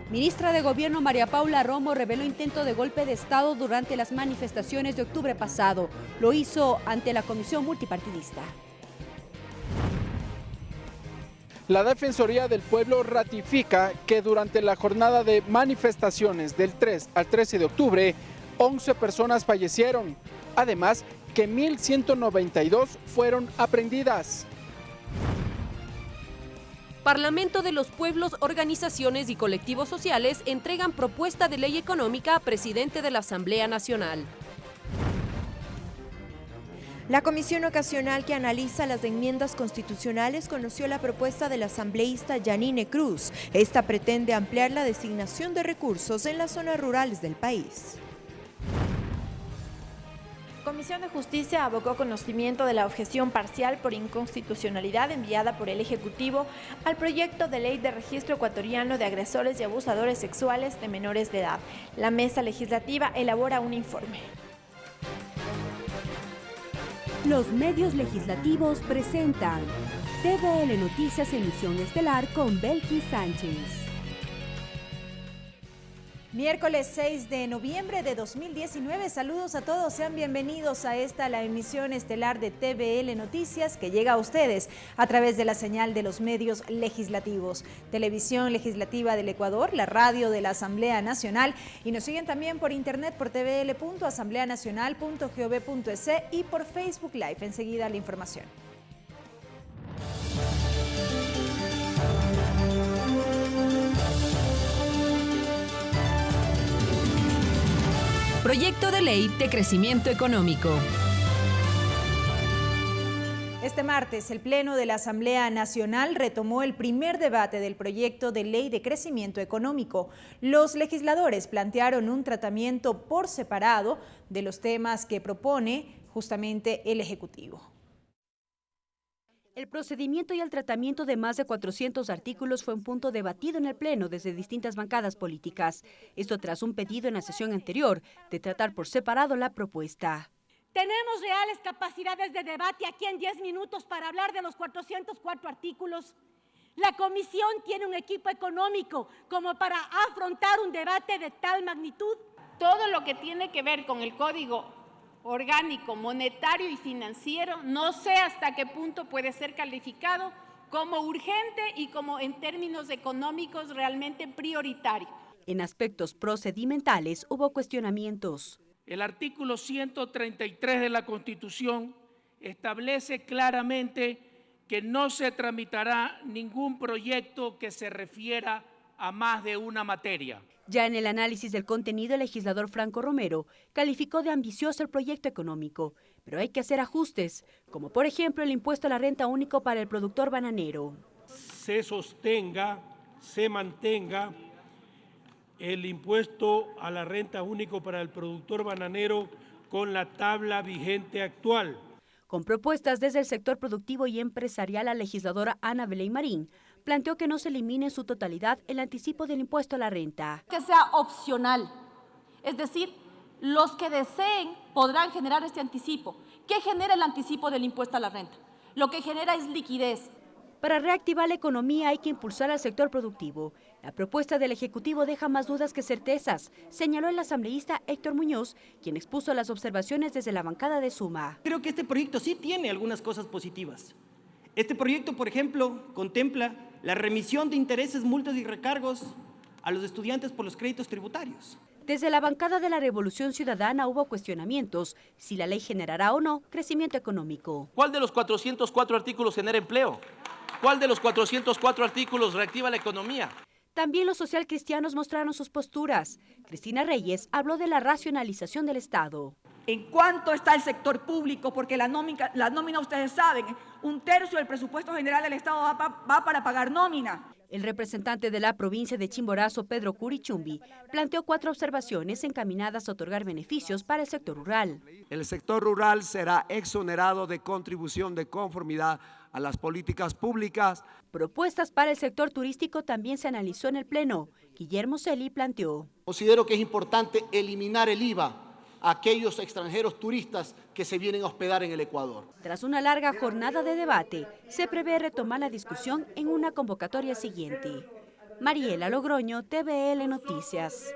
Ministra de Gobierno María Paula Romo reveló intento de golpe de Estado durante las manifestaciones de octubre pasado. Lo hizo ante la Comisión Multipartidista. La Defensoría del Pueblo ratifica que durante la jornada de manifestaciones del 3 al 13 de octubre, 11 personas fallecieron. Además, que 1.192 fueron aprehendidas. Parlamento de los Pueblos, organizaciones y colectivos sociales entregan propuesta de ley económica a presidente de la Asamblea Nacional. La comisión ocasional que analiza las enmiendas constitucionales conoció la propuesta del asambleísta Yanine Cruz. Esta pretende ampliar la designación de recursos en las zonas rurales del país. Comisión de Justicia abocó conocimiento de la objeción parcial por inconstitucionalidad enviada por el Ejecutivo al proyecto de ley de registro ecuatoriano de agresores y abusadores sexuales de menores de edad. La mesa legislativa elabora un informe. Los medios legislativos presentan TVL Noticias Emisión Estelar con Belkis Sánchez. Miércoles 6 de noviembre de 2019, saludos a todos, sean bienvenidos a la emisión estelar de TVL Noticias que llega a ustedes a través de la señal de los medios legislativos, Televisión Legislativa del Ecuador, la radio de la Asamblea Nacional y nos siguen también por internet por tvl.asambleanacional.gov.es y por Facebook Live. Enseguida la información. Proyecto de ley de crecimiento económico. Este martes, el Pleno de la Asamblea Nacional retomó el primer debate del proyecto de ley de crecimiento económico. Los legisladores plantearon un tratamiento por separado de los temas que propone justamente el Ejecutivo. El procedimiento y el tratamiento de más de 400 artículos fue un punto debatido en el Pleno desde distintas bancadas políticas. Esto tras un pedido en la sesión anterior de tratar por separado la propuesta. ¿Tenemos reales capacidades de debate aquí en 10 minutos para hablar de los 404 artículos? La Comisión tiene un equipo económico como para afrontar un debate de tal magnitud. Todo lo que tiene que ver con el Código Orgánico, monetario y financiero, no sé hasta qué punto puede ser calificado como urgente y como en términos económicos realmente prioritario. En aspectos procedimentales hubo cuestionamientos. El artículo 133 de la Constitución establece claramente que no se tramitará ningún proyecto que se refiera a más de una materia. Ya en el análisis del contenido, el legislador Franco Romero calificó de ambicioso el proyecto económico, pero hay que hacer ajustes, como por ejemplo el impuesto a la renta único para el productor bananero. Se mantenga el impuesto a la renta único para el productor bananero con la tabla vigente actual. Con propuestas desde el sector productivo y empresarial, la legisladora Ana Belén Marín planteó que no se elimine en su totalidad el anticipo del impuesto a la renta. Que sea opcional, es decir, los que deseen podrán generar este anticipo. ¿Qué genera el anticipo del impuesto a la renta? Lo que genera es liquidez. Para reactivar la economía hay que impulsar al sector productivo. La propuesta del Ejecutivo deja más dudas que certezas, señaló el asambleísta Héctor Muñoz, quien expuso las observaciones desde la bancada de Suma. Creo que este proyecto sí tiene algunas cosas positivas. Este proyecto, por ejemplo, contempla la remisión de intereses, multas y recargos a los estudiantes por los créditos tributarios. Desde la bancada de la Revolución Ciudadana hubo cuestionamientos si la ley generará o no crecimiento económico. ¿Cuál de los 404 artículos genera empleo? ¿Cuál de los 404 artículos reactiva la economía? También los socialcristianos mostraron sus posturas. Cristina Reyes habló de la racionalización del Estado. ¿En cuánto está el sector público? Porque la nómina, ustedes saben, 1/3 del presupuesto general del Estado va para pagar nómina. El representante de la provincia de Chimborazo, Pedro Curichumbi, planteó 4 observaciones encaminadas a otorgar beneficios para el sector rural. El sector rural será exonerado de contribución de conformidad a las políticas públicas. Propuestas para el sector turístico también se analizó en el Pleno. Guillermo Celi planteó. Considero que es importante eliminar el IVA a aquellos extranjeros turistas que se vienen a hospedar en el Ecuador. Tras una larga jornada de debate, se prevé retomar la discusión en una convocatoria siguiente. Mariela Logroño, TVL Noticias.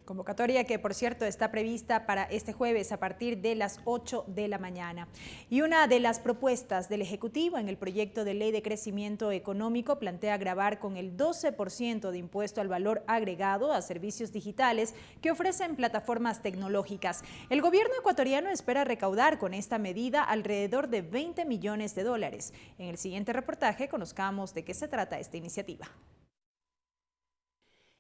Convocatoria que, por cierto, está prevista para este jueves a partir de las 8 de la mañana. Y una de las propuestas del Ejecutivo en el proyecto de ley de crecimiento económico plantea gravar con el 12% de impuesto al valor agregado a servicios digitales que ofrecen plataformas tecnológicas. El gobierno ecuatoriano espera recaudar con esta medida alrededor de 20 millones de dólares. En el siguiente reportaje conozcamos de qué se trata esta iniciativa.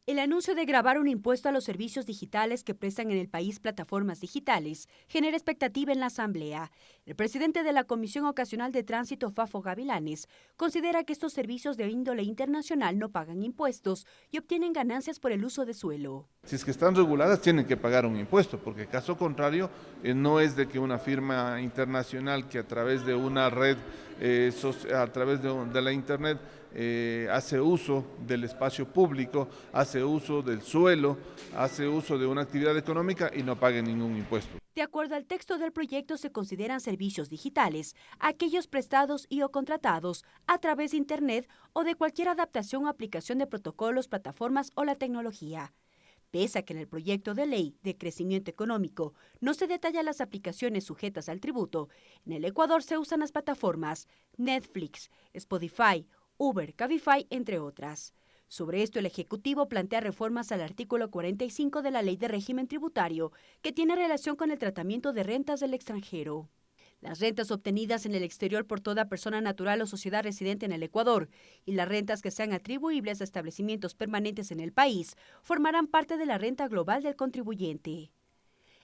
El anuncio de gravar un impuesto a los servicios digitales que prestan en el país plataformas digitales genera expectativa en la Asamblea. El presidente de la Comisión Ocasional de Tránsito, Fafo Gavilanes, considera que estos servicios de índole internacional no pagan impuestos y obtienen ganancias por el uso de suelo. Si es que están reguladas, tienen que pagar un impuesto, porque caso contrario, no es de que una firma internacional que a través de una red, a través de la Internet, hace uso del espacio público, hace uso del suelo, hace uso de una actividad económica y no pague ningún impuesto. De acuerdo al texto del proyecto, se consideran servicios digitales aquellos prestados y o contratados a través de Internet o de cualquier adaptación o aplicación de protocolos, plataformas o la tecnología. Pese a que en el proyecto de ley de crecimiento económico no se detallan las aplicaciones sujetas al tributo, en el Ecuador se usan las plataformas Netflix, Spotify, Uber, Cabify, entre otras. Sobre esto, el Ejecutivo plantea reformas al artículo 45 de la Ley de Régimen Tributario, que tiene relación con el tratamiento de rentas del extranjero. Las rentas obtenidas en el exterior por toda persona natural o sociedad residente en el Ecuador y las rentas que sean atribuibles a establecimientos permanentes en el país formarán parte de la renta global del contribuyente.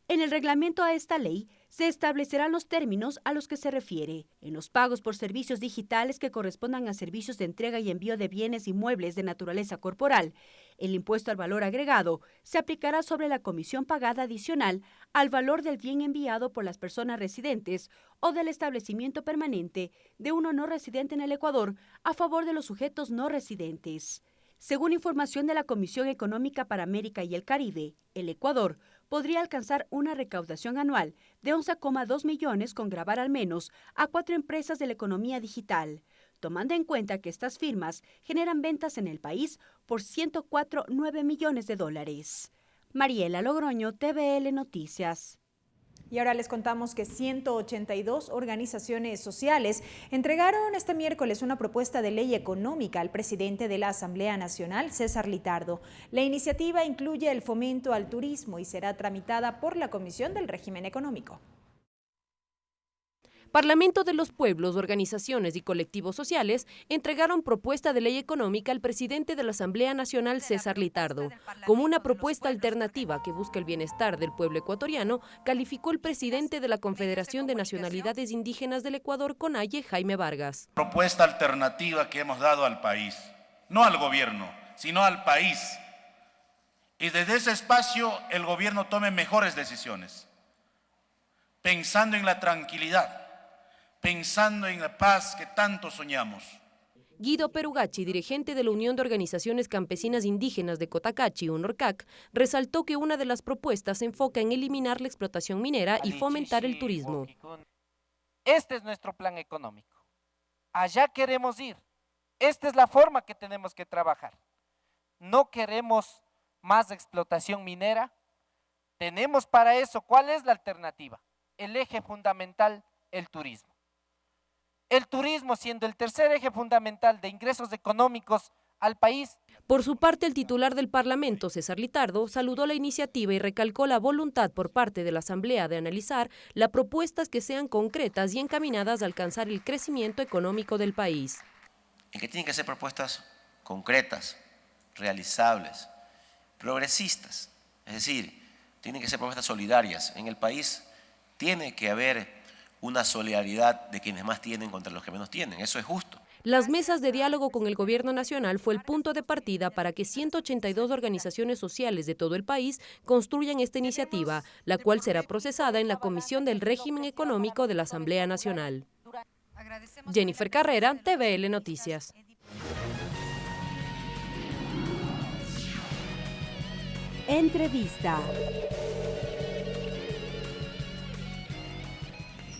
En el reglamento a esta ley se establecerán los términos a los que se refiere. En los pagos por servicios digitales que correspondan a servicios de entrega y envío de bienes y muebles de naturaleza corporal, el impuesto al valor agregado se aplicará sobre la comisión pagada adicional al valor del bien enviado por las personas residentes o del establecimiento permanente de uno no residente en el Ecuador a favor de los sujetos no residentes. Según información de la Comisión Económica para América y el Caribe, el Ecuador podría alcanzar una recaudación anual de 11,2 millones con gravar al menos a 4 empresas de la economía digital, tomando en cuenta que estas firmas generan ventas en el país por 104,9 millones de dólares. Mariela Logroño, TVL Noticias. Y ahora les contamos que 182 organizaciones sociales entregaron este miércoles una propuesta de ley económica al presidente de la Asamblea Nacional, César Litardo. La iniciativa incluye el fomento al turismo y será tramitada por la Comisión del Régimen Económico. Parlamento de los Pueblos, organizaciones y colectivos sociales entregaron propuesta de ley económica al presidente de la Asamblea Nacional, César Litardo. Como una propuesta alternativa que busca el bienestar del pueblo ecuatoriano, calificó el presidente de la Confederación de Nacionalidades Indígenas del Ecuador, CONAIE, Jaime Vargas. Propuesta alternativa que hemos dado al país, no al gobierno, sino al país. Y desde ese espacio el gobierno tome mejores decisiones, pensando en la tranquilidad, pensando en la paz que tanto soñamos. Guido Perugachi, dirigente de la Unión de Organizaciones Campesinas Indígenas de Cotacachi, UNORCAC, resaltó que una de las propuestas se enfoca en eliminar la explotación minera y fomentar el turismo. Este es nuestro plan económico. Allá queremos ir. Esta es la forma que tenemos que trabajar. No queremos más explotación minera. Tenemos para eso, ¿cuál es la alternativa? El eje fundamental, el turismo. El turismo siendo el tercer eje fundamental de ingresos económicos al país. Por su parte, el titular del Parlamento, César Litardo, saludó la iniciativa y recalcó la voluntad por parte de la Asamblea de analizar las propuestas que sean concretas y encaminadas a alcanzar el crecimiento económico del país. En que tienen que ser propuestas concretas, realizables, progresistas, es decir, tienen que ser propuestas solidarias. En el país tiene que haber una solidaridad de quienes más tienen contra los que menos tienen. Eso es justo. Las mesas de diálogo con el gobierno nacional fue el punto de partida para que 182 organizaciones sociales de todo el país construyan esta iniciativa, la cual será procesada en la Comisión del Régimen Económico de la Asamblea Nacional. Jennifer Carrera, TVL Noticias. Entrevista.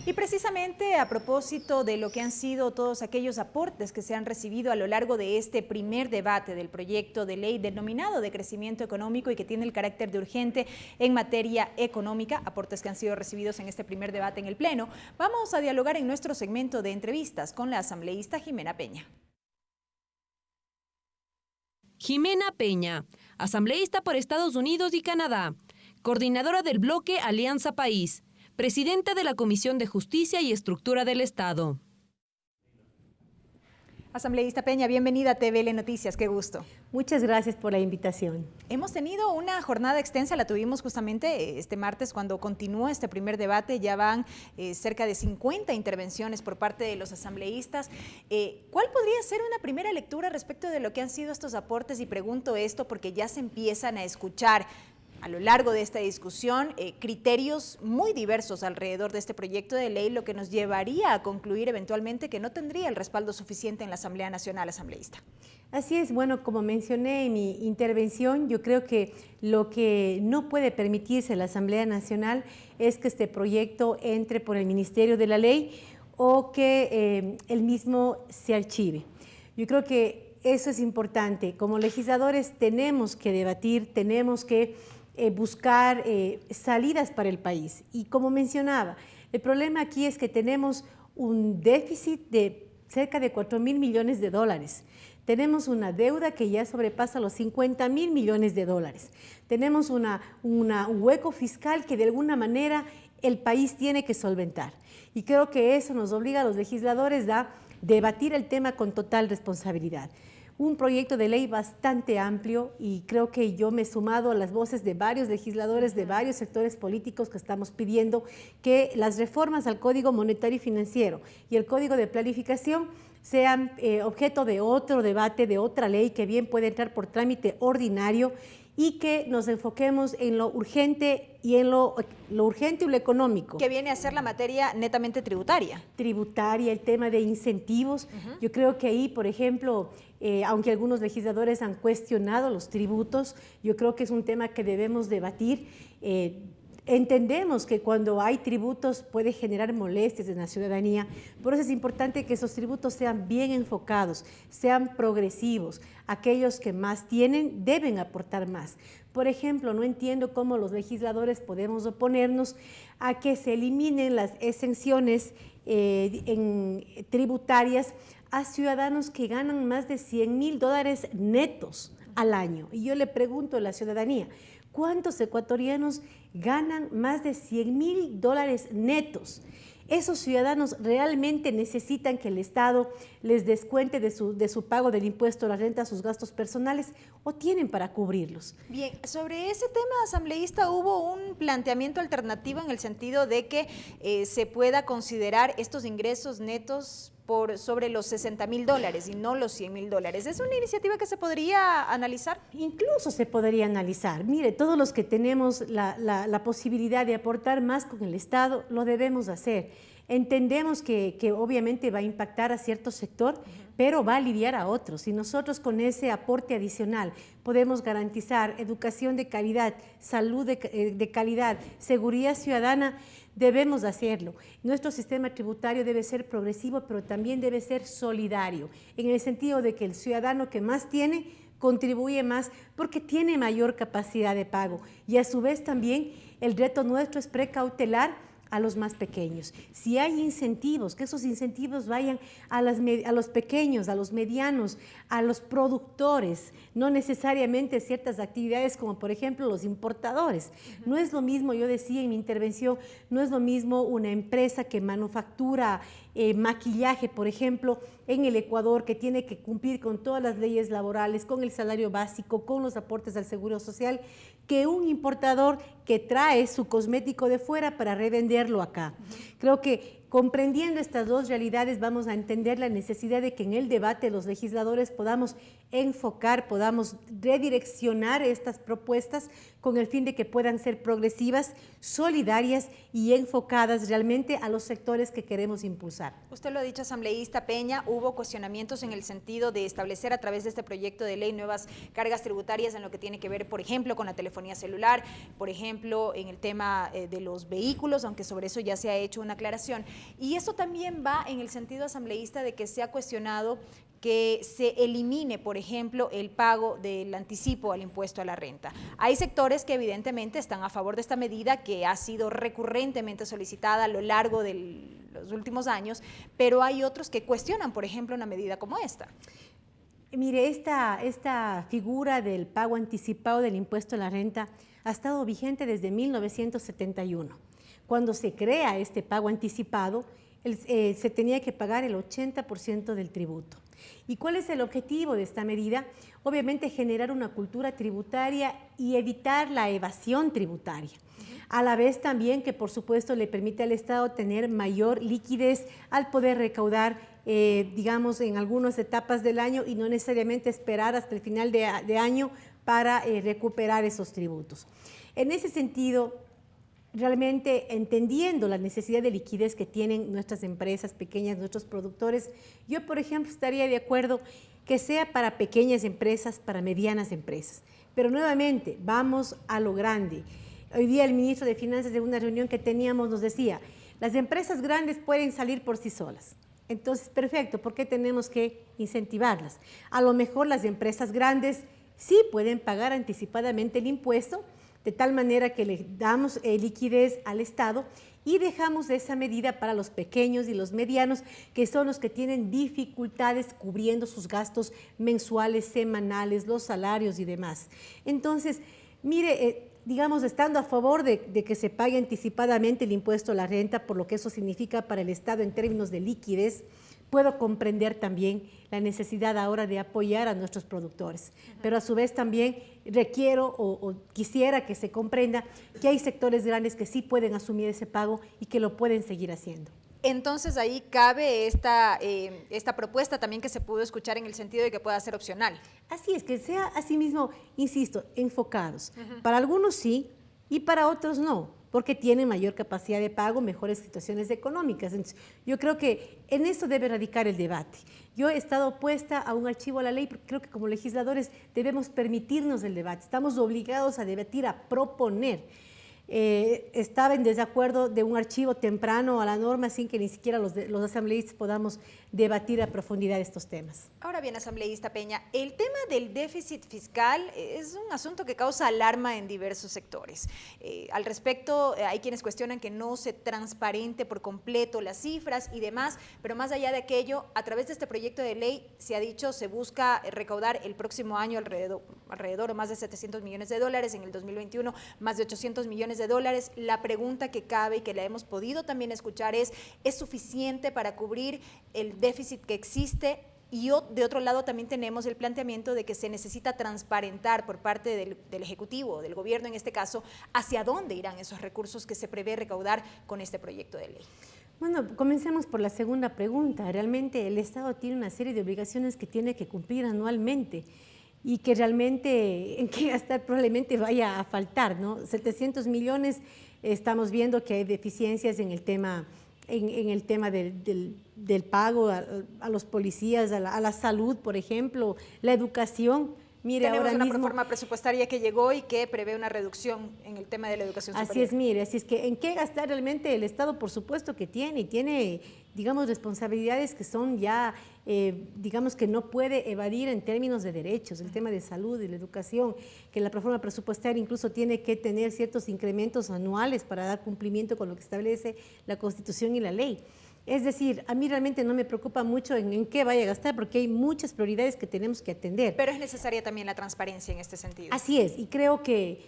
Y precisamente a propósito de lo que han sido todos aquellos aportes que se han recibido a lo largo de este primer debate del proyecto de ley denominado de crecimiento económico y que tiene el carácter de urgente en materia económica, aportes que han sido recibidos en este primer debate en el Pleno, vamos a dialogar en nuestro segmento de entrevistas con la asambleísta Jimena Peña. Jimena Peña, asambleísta por Estados Unidos y Canadá, coordinadora del bloque Alianza País, presidenta de la Comisión de Justicia y Estructura del Estado. Asambleísta Peña, bienvenida a TVL Noticias, qué gusto. Muchas gracias por la invitación. Hemos tenido una jornada extensa, la tuvimos justamente este martes cuando continuó este primer debate, ya van cerca de 50 intervenciones por parte de los asambleístas. ¿Cuál podría ser una primera lectura respecto de lo que han sido estos aportes? Y pregunto esto porque ya se empiezan a escuchar a lo largo de esta discusión criterios muy diversos alrededor de este proyecto de ley, lo que nos llevaría a concluir eventualmente que no tendría el respaldo suficiente en la Asamblea Nacional, asambleísta. Así es, bueno, como mencioné en mi intervención, yo creo que lo que no puede permitirse la Asamblea Nacional es que este proyecto entre por el Ministerio de la Ley o que el mismo se archive. Yo creo que eso es importante. Como legisladores tenemos que debatir, tenemos que buscar salidas para el país. Y como mencionaba, el problema aquí es que tenemos un déficit de cerca de 4.000 millones de dólares. Tenemos una deuda que ya sobrepasa los 50.000 millones de dólares. Tenemos un hueco fiscal que de alguna manera el país tiene que solventar. Y creo que eso nos obliga a los legisladores a debatir el tema con total responsabilidad. Un proyecto de ley bastante amplio y creo que yo me he sumado a las voces de varios legisladores, de varios sectores políticos que estamos pidiendo que las reformas al Código Monetario y Financiero y el Código de Planificación sean objeto de otro debate, de otra ley que bien puede entrar por trámite ordinario y que nos enfoquemos en lo urgente y en lo urgente y lo económico. Que viene a ser la materia netamente tributaria. Tributaria, el tema de incentivos. Yo creo que ahí, por ejemplo, aunque algunos legisladores han cuestionado los tributos, yo creo que es un tema que debemos debatir. Entendemos que cuando hay tributos puede generar molestias en la ciudadanía, por eso es importante que esos tributos sean bien enfocados, sean progresivos. Aquellos que más tienen deben aportar más. Por ejemplo, no entiendo cómo los legisladores podemos oponernos a que se eliminen las exenciones tributarias a ciudadanos que ganan más de $100.000 netos al año. Y yo le pregunto a la ciudadanía, ¿cuántos ecuatorianos ganan más de $100.000 netos? ¿Esos ciudadanos realmente necesitan que el Estado les descuente de su pago del impuesto a la renta sus gastos personales o tienen para cubrirlos? Bien, sobre ese tema, asambleísta, hubo un planteamiento alternativo en el sentido de que se pueda considerar estos ingresos netos por sobre los $60.000 y no los $100.000. ¿Es una iniciativa que se podría analizar? Incluso se podría analizar. Mire, todos los que tenemos la posibilidad de aportar más con el Estado, lo debemos hacer. Entendemos que obviamente va a impactar a cierto sector, pero va a aliviar a otros. Y nosotros con ese aporte adicional podemos garantizar educación de calidad, salud de calidad, seguridad ciudadana, debemos hacerlo. Nuestro sistema tributario debe ser progresivo, pero también debe ser solidario, en el sentido de que el ciudadano que más tiene contribuye más porque tiene mayor capacidad de pago. Y a su vez también el reto nuestro es precautelar a los más pequeños. Si hay incentivos, que esos incentivos vayan a los pequeños, a los medianos, a los productores, no necesariamente ciertas actividades como por ejemplo los importadores. No es lo mismo, yo decía en mi intervención, no es lo mismo una empresa que manufactura maquillaje, por ejemplo, en el Ecuador, que tiene que cumplir con todas las leyes laborales, con el salario básico, con los aportes al Seguro Social, que un importador que trae su cosmético de fuera para revenderlo acá. Creo que Comprendiendo estas dos realidades, vamos a entender la necesidad de que en el debate los legisladores podamos enfocar, podamos redireccionar estas propuestas con el fin de que puedan ser progresivas, solidarias y enfocadas realmente a los sectores que queremos impulsar. Usted lo ha dicho, asambleísta Peña, hubo cuestionamientos en el sentido de establecer a través de este proyecto de ley nuevas cargas tributarias en lo que tiene que ver, por ejemplo, con la telefonía celular, por ejemplo, en el tema de los vehículos, aunque sobre eso ya se ha hecho una aclaración. Y eso también va en el sentido, asambleísta, de que se ha cuestionado que se elimine, por ejemplo, el pago del anticipo al impuesto a la renta. Hay sectores que evidentemente están a favor de esta medida que ha sido recurrentemente solicitada a lo largo de los últimos años, pero hay otros que cuestionan, por ejemplo, una medida como esta. Mire, esta figura del pago anticipado del impuesto a la renta ha estado vigente desde 1971. Cuando se crea este pago anticipado, se tenía que pagar el 80% del tributo. ¿Y cuál es el objetivo de esta medida? Obviamente generar una cultura tributaria y evitar la evasión tributaria. A la vez también que por supuesto le permite al Estado tener mayor liquidez al poder recaudar, digamos, en algunas etapas del año y no necesariamente esperar hasta el final de año para recuperar esos tributos. En ese sentido, realmente entendiendo la necesidad de liquidez que tienen nuestras empresas pequeñas, nuestros productores, yo, por ejemplo, estaría de acuerdo que sea para pequeñas empresas, para medianas empresas. Pero nuevamente, vamos a lo grande. Hoy día el ministro de Finanzas, de una reunión que teníamos, nos decía, las empresas grandes pueden salir por sí solas. Entonces, perfecto, ¿por qué tenemos que incentivarlas? A lo mejor las empresas grandes sí pueden pagar anticipadamente el impuesto, de tal manera que le damos liquidez al Estado y dejamos esa medida para los pequeños y los medianos, que son los que tienen dificultades cubriendo sus gastos mensuales, semanales, los salarios y demás. Entonces, mire, digamos, estando a favor de que se pague anticipadamente el impuesto a la renta, por lo que eso significa para el Estado en términos de liquidez, puedo comprender también la necesidad ahora de apoyar a nuestros productores, pero a su vez también requiero o quisiera que se comprenda que hay sectores grandes que sí pueden asumir ese pago y que lo pueden seguir haciendo. Entonces ahí cabe esta propuesta también que se pudo escuchar en el sentido de que pueda ser opcional. Así es, que sea asimismo, insisto, enfocados. Para algunos sí y para otros no, porque tienen mayor capacidad de pago, mejores situaciones económicas. Entonces, yo creo que en eso debe radicar el debate. Yo he estado opuesta a un archivo a la ley, porque creo que como legisladores debemos permitirnos el debate. Estamos obligados a debatir, a proponer. Estaba en desacuerdo de un archivo temprano a la norma sin que ni siquiera los asambleístas podamos debatir a profundidad estos temas. Ahora bien, asambleísta Peña, el tema del déficit fiscal es un asunto que causa alarma en diversos sectores. Al respecto, hay quienes cuestionan que no se transparente por completo las cifras y demás, pero más allá de aquello, a través de este proyecto de ley se ha dicho, se busca recaudar el próximo año alrededor de más de 700 millones de dólares, en el 2021 más de 800 millones de dólares. La pregunta que cabe y que la hemos podido también escuchar ¿es suficiente para cubrir el déficit que existe? Y de otro lado también tenemos el planteamiento de que se necesita transparentar por parte del Ejecutivo, del Gobierno en este caso, hacia dónde irán esos recursos que se prevé recaudar con este proyecto de ley. Bueno, comencemos por la segunda pregunta. Realmente el Estado tiene una serie de obligaciones que tiene que cumplir anualmente y que realmente en qué gastar probablemente vaya a faltar, ¿no? 700 millones, estamos viendo que hay deficiencias en el tema, del pago a los policías, a la salud, por ejemplo, la educación. Mire, tenemos ahora una mismo, reforma presupuestaria que llegó y que prevé una reducción en el tema de la educación superior. Así es, mire, así es que en qué gastar realmente el Estado, por supuesto que tiene, y tiene, digamos, responsabilidades que son ya, digamos, que no puede evadir en términos de derechos, el tema de salud y la educación, que la reforma presupuestaria incluso tiene que tener ciertos incrementos anuales para dar cumplimiento con lo que establece la Constitución y la ley. Es decir, a mí realmente no me preocupa mucho en qué vaya a gastar, porque hay muchas prioridades que tenemos que atender. Pero es necesaria también la transparencia en este sentido. Así es, y creo que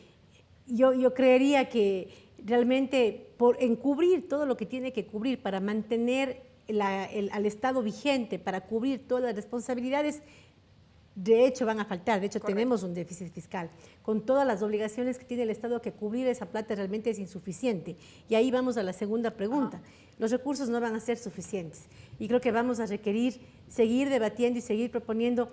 yo creería que realmente por encubrir todo lo que tiene que cubrir para mantener al Estado vigente, para cubrir todas las responsabilidades, De hecho, van a faltar. De hecho, tenemos un déficit fiscal. Con todas las obligaciones que tiene el Estado que cubrir, esa plata realmente es insuficiente. Y ahí vamos a la segunda pregunta. Los recursos no van a ser suficientes. Y creo que vamos a requerir seguir debatiendo y seguir proponiendo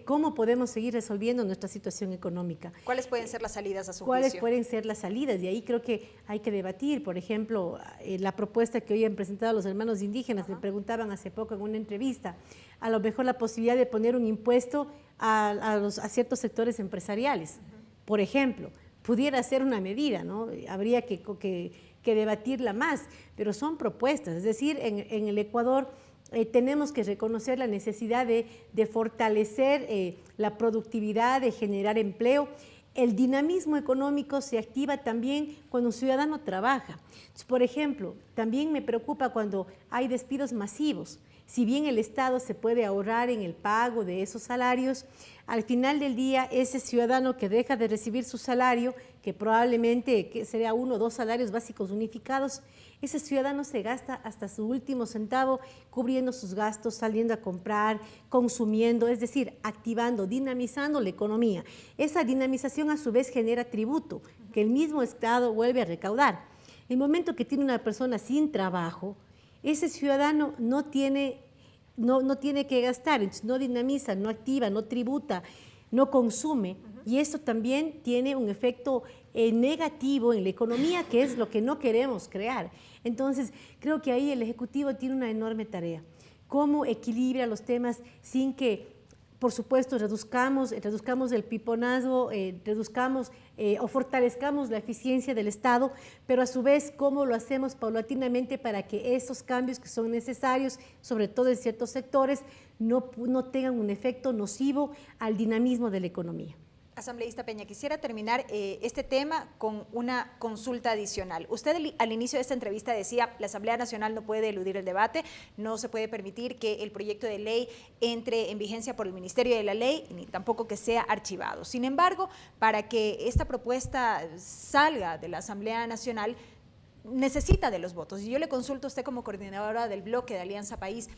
cómo podemos seguir resolviendo nuestra situación económica. ¿Cuáles pueden ser las salidas a su ¿Cuáles juicio? pueden ser las salidas? Y ahí creo que hay que debatir. Por ejemplo, la propuesta que hoy han presentado los hermanos indígenas, me preguntaban hace poco en una entrevista, a lo mejor la posibilidad de poner un impuesto a ciertos sectores empresariales. Por ejemplo, pudiera ser una medida, ¿no? Habría que debatirla más, pero son propuestas. Es decir, en el Ecuador tenemos que reconocer la necesidad de fortalecer la productividad, de generar empleo. El dinamismo económico se activa también cuando un ciudadano trabaja. Entonces, por ejemplo, también me preocupa cuando hay despidos masivos. Si bien el Estado se puede ahorrar en el pago de esos salarios, al final del día ese ciudadano que deja de recibir su salario, que probablemente sería 1 o 2 salarios básicos unificados, ese ciudadano se gasta hasta su último centavo cubriendo sus gastos, saliendo a comprar, consumiendo, es decir, activando, dinamizando la economía. Esa dinamización a su vez genera tributo, que el mismo Estado vuelve a recaudar. El momento que tiene una persona sin trabajo, ese ciudadano no tiene que gastar, entonces no dinamiza, no activa, no tributa, no consume, y esto también tiene un efecto negativo en la economía, que es lo que no queremos crear. Entonces, creo que ahí el Ejecutivo tiene una enorme tarea. ¿Cómo equilibra los temas sin que, por supuesto, reduzcamos el piponazgo, o fortalezcamos la eficiencia del Estado, pero a su vez, cómo lo hacemos paulatinamente para que esos cambios que son necesarios, sobre todo en ciertos sectores, no tengan un efecto nocivo al dinamismo de la economía? Asambleísta Peña, quisiera terminar este tema con una consulta adicional. Usted al inicio de esta entrevista decía, la Asamblea Nacional no puede eludir el debate, no se puede permitir que el proyecto de ley entre en vigencia por el Ministerio de la Ley, ni tampoco que sea archivado. Sin embargo, para que esta propuesta salga de la Asamblea Nacional, necesita de los votos. Y yo le consulto a usted como coordinadora del bloque de Alianza País,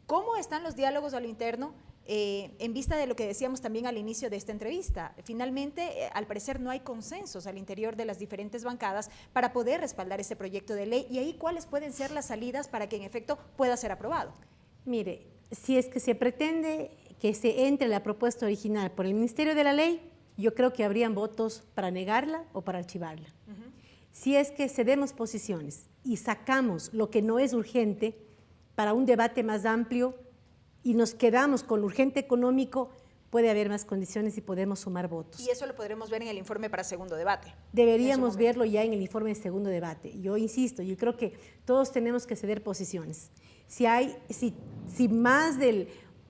¿cómo están los diálogos a lo interno? En vista de lo que decíamos también al inicio de esta entrevista, finalmente, al parecer no hay consensos al interior de las diferentes bancadas para poder respaldar este proyecto de ley, y ahí cuáles pueden ser las salidas para que en efecto pueda ser aprobado. Mire, si es que se pretende que se entre la propuesta original por el Ministerio de la Ley, yo creo que habrían votos para negarla o para archivarla. Si es que cedemos posiciones y sacamos lo que no es urgente para un debate más amplio, y nos quedamos con lo urgente económico, puede haber más condiciones y podemos sumar votos. Y eso lo podremos ver en el informe para segundo debate. Deberíamos verlo ya en el informe de segundo debate. Yo insisto, yo creo que todos tenemos que ceder posiciones. Si más del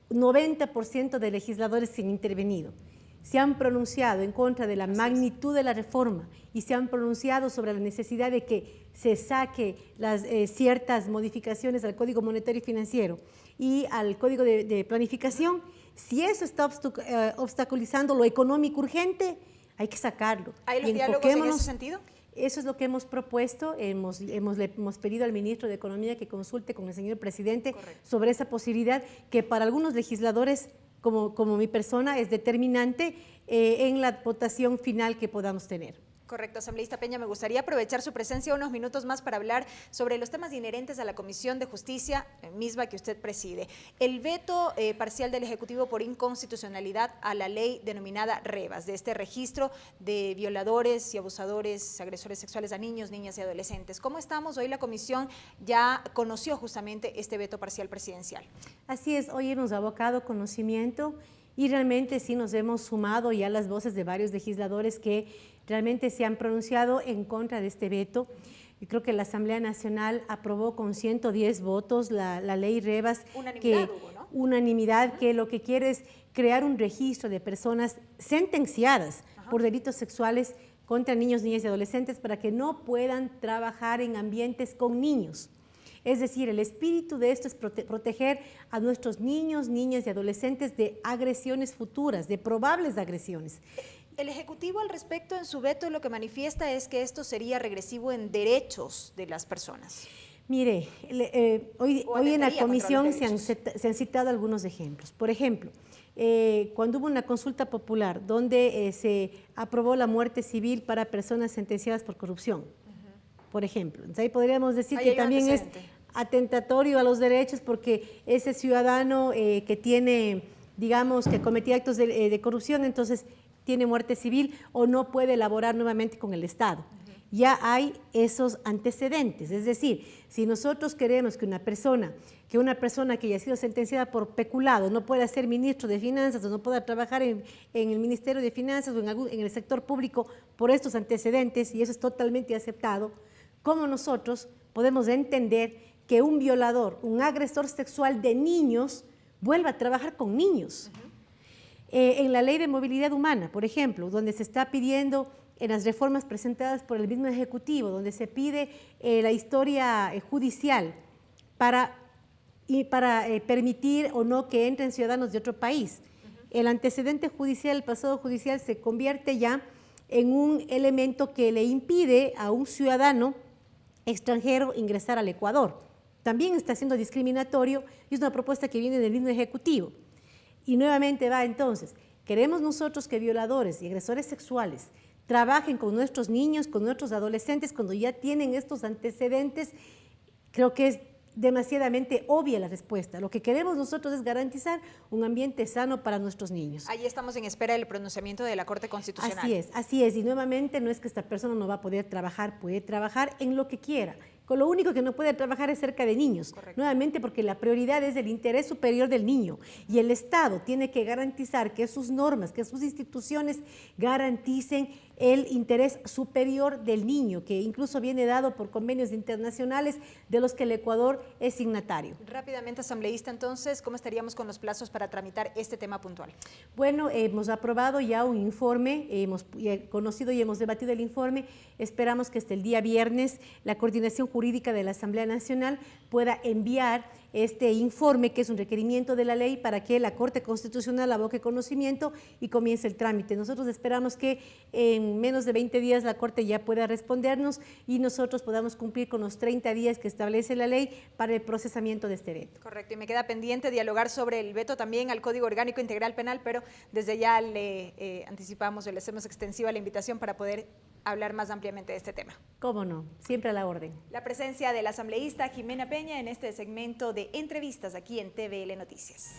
90% de legisladores se han intervenido, se han pronunciado en contra de la magnitud de la reforma y se han pronunciado sobre la necesidad de que se saque ciertas modificaciones al Código Monetario y Financiero y al Código de Planificación, si eso está obstaculizando lo económico urgente, hay que sacarlo. ¿Hay los diálogos en ese sentido? Eso es lo que hemos propuesto. Le hemos pedido al ministro de Economía que consulte con el señor presidente sobre esa posibilidad que para algunos legisladores, como mi persona, es determinante en la votación final que podamos tener. Correcto, asambleísta Peña, me gustaría aprovechar su presencia unos minutos más para hablar sobre los temas inherentes a la Comisión de Justicia, misma que usted preside. El veto parcial del Ejecutivo por inconstitucionalidad a la ley denominada REBAS, de este registro de violadores y abusadores, agresores sexuales a niños, niñas y adolescentes. ¿Cómo estamos? Hoy la Comisión ya conoció justamente este veto parcial presidencial. Así es, hoy hemos abocado conocimiento y realmente sí nos hemos sumado ya las voces de varios legisladores que realmente se han pronunciado en contra de este veto. Yo creo que la Asamblea Nacional aprobó con 110 votos la ley REBAS. Unanimidad hubo, ¿no? Unanimidad, que lo que quiere es crear un registro de personas sentenciadas por delitos sexuales contra niños, niñas y adolescentes para que no puedan trabajar en ambientes con niños. Es decir, el espíritu de esto es proteger a nuestros niños, niñas y adolescentes de agresiones futuras, de probables agresiones. El Ejecutivo al respecto en su veto lo que manifiesta es que esto sería regresivo en derechos de las personas. Mire, hoy en la comisión se han citado algunos ejemplos. Por ejemplo, cuando hubo una consulta popular donde se aprobó la muerte civil para personas sentenciadas por corrupción, por ejemplo. Entonces ahí podríamos decir que también es atentatorio a los derechos porque ese ciudadano que tiene, digamos, que cometía actos de corrupción, entonces tiene muerte civil o no puede elaborar nuevamente con el Estado. Ya hay esos antecedentes, es decir, si nosotros queremos que una persona que haya sido sentenciada por peculado no pueda ser ministro de Finanzas o no pueda trabajar en el Ministerio de Finanzas o en el sector público por estos antecedentes, y eso es totalmente aceptado, ¿cómo nosotros podemos entender que un violador, un agresor sexual de niños, vuelva a trabajar con niños? En la Ley de Movilidad Humana, por ejemplo, donde se está pidiendo en las reformas presentadas por el mismo Ejecutivo, donde se pide la historia judicial para permitir o no que entren ciudadanos de otro país. El antecedente judicial, el pasado judicial, se convierte ya en un elemento que le impide a un ciudadano extranjero ingresar al Ecuador. También está siendo discriminatorio y es una propuesta que viene del mismo Ejecutivo. Y nuevamente va entonces, queremos nosotros que violadores y agresores sexuales trabajen con nuestros niños, con nuestros adolescentes, cuando ya tienen estos antecedentes. Creo que es demasiadamente obvia la respuesta. Lo que queremos nosotros es garantizar un ambiente sano para nuestros niños. Ahí estamos en espera del pronunciamiento de la Corte Constitucional. Así es. Y nuevamente no es que esta persona no va a poder trabajar, puede trabajar en lo que quiera. Con lo único que no puede trabajar es cerca de niños. Correcto. Nuevamente porque la prioridad es el interés superior del niño y el Estado tiene que garantizar que sus normas, que sus instituciones garanticen el interés superior del niño, que incluso viene dado por convenios internacionales de los que el Ecuador es signatario. Rápidamente, asambleísta, entonces, ¿cómo estaríamos con los plazos para tramitar este tema puntual? Bueno, hemos aprobado ya un informe, hemos conocido y hemos debatido el informe. Esperamos que hasta el día viernes la Coordinación Jurídica de la Asamblea Nacional pueda enviar este informe, que es un requerimiento de la ley, para que la Corte Constitucional aboque conocimiento y comience el trámite. Nosotros esperamos que en menos de 20 días la Corte ya pueda respondernos y nosotros podamos cumplir con los 30 días que establece la ley para el procesamiento de este veto. Correcto, y me queda pendiente dialogar sobre el veto también al Código Orgánico Integral Penal, pero desde ya le anticipamos o le hacemos extensiva la invitación para poder hablar más ampliamente de este tema. ¿Cómo no? Siempre a la orden. La presencia de la asambleísta Jimena Peña en este segmento de entrevistas aquí en TVL Noticias.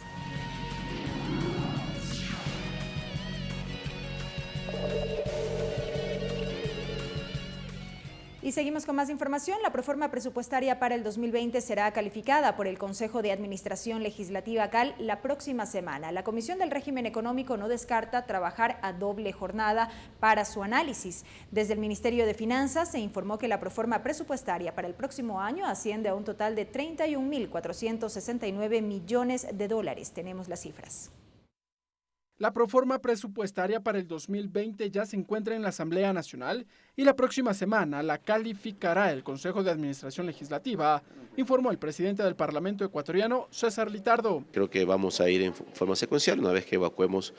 Y seguimos con más información. La proforma presupuestaria para el 2020 será calificada por el Consejo de Administración Legislativa CAL la próxima semana. La Comisión del Régimen Económico no descarta trabajar a doble jornada para su análisis. Desde el Ministerio de Finanzas se informó que la proforma presupuestaria para el próximo año asciende a un total de 31.469 millones de dólares. Tenemos las cifras. La proforma presupuestaria para el 2020 ya se encuentra en la Asamblea Nacional y la próxima semana la calificará el Consejo de Administración Legislativa, informó el presidente del Parlamento ecuatoriano, César Litardo. Creo que vamos a ir en forma secuencial. Una vez que evacuemos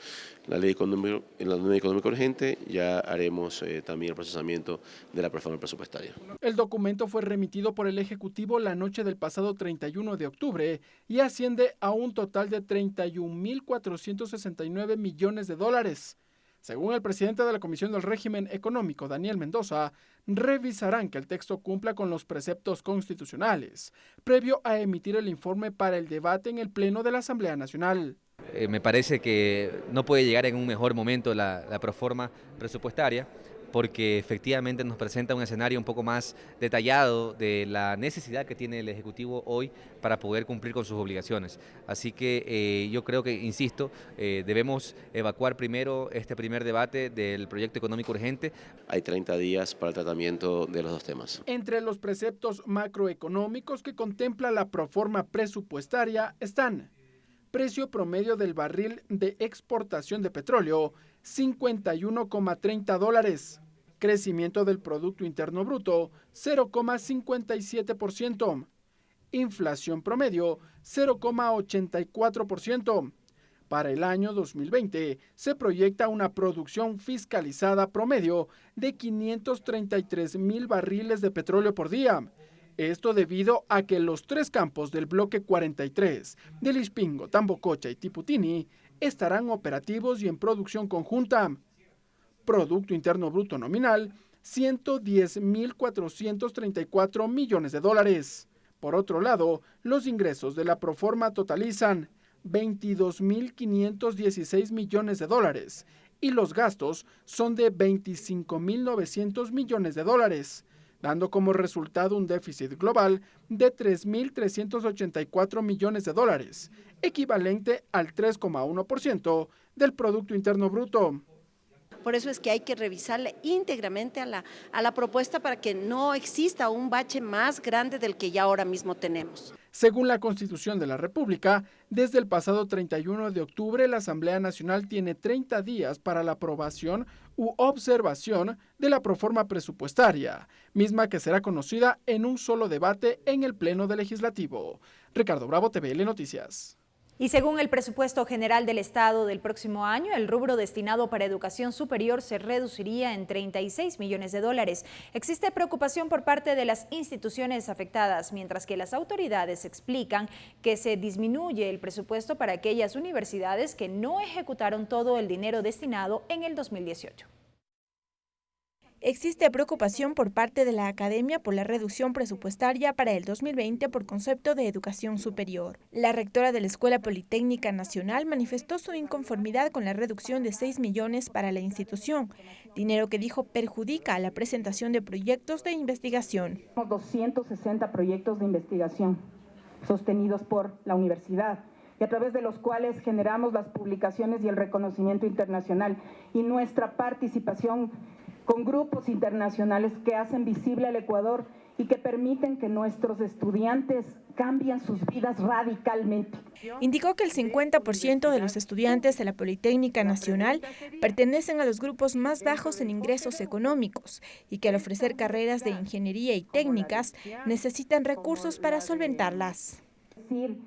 la ley económica urgente, ya haremos también el procesamiento de la proforma presupuestaria. El documento fue remitido por el Ejecutivo la noche del pasado 31 de octubre y asciende a un total de 31.469 millones de dólares. Según el presidente de la Comisión del Régimen Económico, Daniel Mendoza, revisarán que el texto cumpla con los preceptos constitucionales, previo a emitir el informe para el debate en el Pleno de la Asamblea Nacional. Me parece que no puede llegar en un mejor momento la proforma presupuestaria, porque efectivamente nos presenta un escenario un poco más detallado de la necesidad que tiene el Ejecutivo hoy para poder cumplir con sus obligaciones. Así que yo creo que, insisto, debemos evacuar primero este primer debate del proyecto económico urgente. Hay 30 días para el tratamiento de los dos temas. Entre los preceptos macroeconómicos que contempla la proforma presupuestaria están: precio promedio del barril de exportación de petróleo, 51,30 dólares. Crecimiento del Producto Interno Bruto, 0,57%. Inflación promedio, 0,84%. Para el año 2020 se proyecta una producción fiscalizada promedio de 533,000 barriles de petróleo por día. Esto debido a que los tres campos del bloque 43 del Ispingo, Tambococha y Tiputini estarán operativos y en producción conjunta. Producto Interno Bruto nominal, 110.434 millones de dólares. Por otro lado, los ingresos de la Proforma totalizan 22.516 millones de dólares y los gastos son de 25.900 millones de dólares, dando como resultado un déficit global de 3.384 millones de dólares, equivalente al 3,1% del Producto Interno Bruto. Por eso es que hay que revisarla íntegramente a la propuesta para que no exista un bache más grande del que ya ahora mismo tenemos. Según la Constitución de la República, desde el pasado 31 de octubre la Asamblea Nacional tiene 30 días para la aprobación u observación de la proforma presupuestaria, misma que será conocida en un solo debate en el Pleno del Legislativo. Ricardo Bravo, TVL Noticias. Y según el presupuesto general del Estado del próximo año, el rubro destinado para educación superior se reduciría en 36 millones de dólares. Existe preocupación por parte de las instituciones afectadas, mientras que las autoridades explican que se disminuye el presupuesto para aquellas universidades que no ejecutaron todo el dinero destinado en el 2018. Existe preocupación por parte de la academia por la reducción presupuestaria para el 2020 por concepto de educación superior. La rectora de la Escuela Politécnica Nacional manifestó su inconformidad con la reducción de 6 millones para la institución, dinero que dijo perjudica a la presentación de proyectos de investigación. 260 proyectos de investigación sostenidos por la universidad, y a través de los cuales generamos las publicaciones y el reconocimiento internacional y nuestra participación con grupos internacionales que hacen visible al Ecuador y que permiten que nuestros estudiantes cambien sus vidas radicalmente. Indicó que el 50% de los estudiantes de la Politécnica Nacional pertenecen a los grupos más bajos en ingresos económicos y que al ofrecer carreras de ingeniería y técnicas necesitan recursos para solventarlas. Es decir,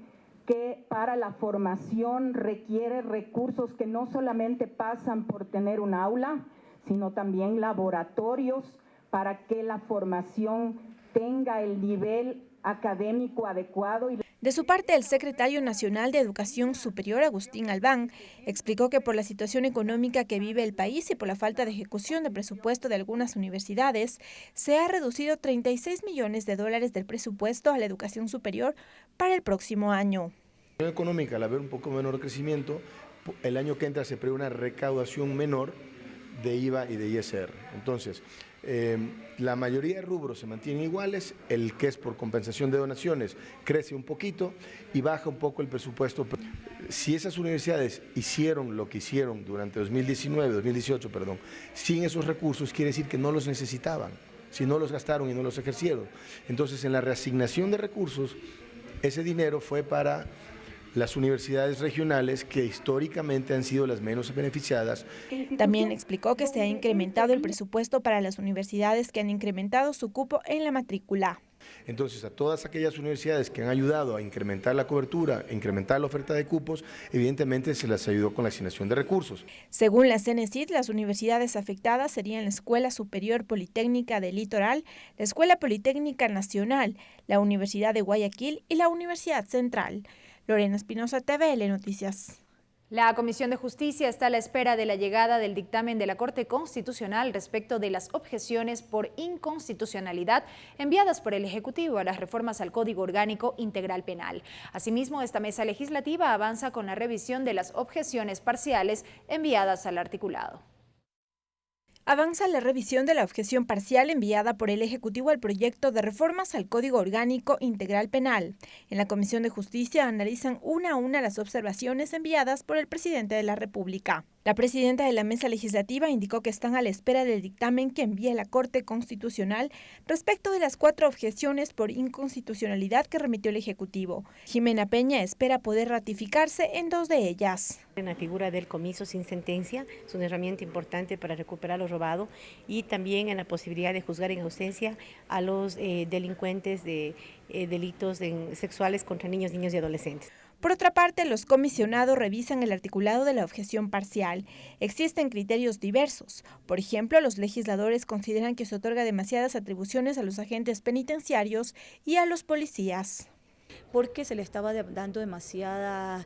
que para la formación requiere recursos que no solamente pasan por tener un aula, sino también laboratorios para que la formación tenga el nivel académico adecuado. De su parte, el secretario nacional de Educación Superior, Agustín Albán, explicó que por la situación económica que vive el país y por la falta de ejecución de presupuesto de algunas universidades, se ha reducido 36 millones de dólares del presupuesto a la educación superior para el próximo año. La económica, al haber un poco menor crecimiento, el año que entra se prevé una recaudación menor de IVA y de ISR. Entonces, la mayoría de rubros se mantienen iguales, el que es por compensación de donaciones crece un poquito y baja un poco el presupuesto. Si esas universidades hicieron lo que hicieron durante 2018, sin esos recursos, quiere decir que no los necesitaban, si no los gastaron y no los ejercieron. Entonces, en la reasignación de recursos, ese dinero fue para las universidades regionales que históricamente han sido las menos beneficiadas. También explicó que se ha incrementado el presupuesto para las universidades que han incrementado su cupo en la matrícula. Entonces, a todas aquellas universidades que han ayudado a incrementar la cobertura, a incrementar la oferta de cupos, evidentemente se las ayudó con la asignación de recursos. Según la CNESID, las universidades afectadas serían la Escuela Superior Politécnica del Litoral, la Escuela Politécnica Nacional, la Universidad de Guayaquil y la Universidad Central. Lorena Espinosa, TVL Noticias. La Comisión de Justicia está a la espera de la llegada del dictamen de la Corte Constitucional respecto de las objeciones por inconstitucionalidad enviadas por el Ejecutivo a las reformas al Código Orgánico Integral Penal. Asimismo, esta mesa legislativa avanza con la revisión de las objeciones parciales enviadas al articulado. Avanza la revisión de la objeción parcial enviada por el Ejecutivo al proyecto de reformas al Código Orgánico Integral Penal. En la Comisión de Justicia analizan una a una las observaciones enviadas por el presidente de la República. La presidenta de la mesa legislativa indicó que están a la espera del dictamen que envíe la Corte Constitucional respecto de las 4 objeciones por inconstitucionalidad que remitió el Ejecutivo. Jimena Peña espera poder ratificarse en 2 de ellas. En la figura del comiso sin sentencia es una herramienta importante para recuperar lo robado y también en la posibilidad de juzgar en ausencia a los delincuentes de delitos sexuales contra niños y adolescentes. Por otra parte, los comisionados revisan el articulado de la objeción parcial. Existen criterios diversos. Por ejemplo, los legisladores consideran que se otorga demasiadas atribuciones a los agentes penitenciarios y a los policías. Porque se le estaba dando demasiadas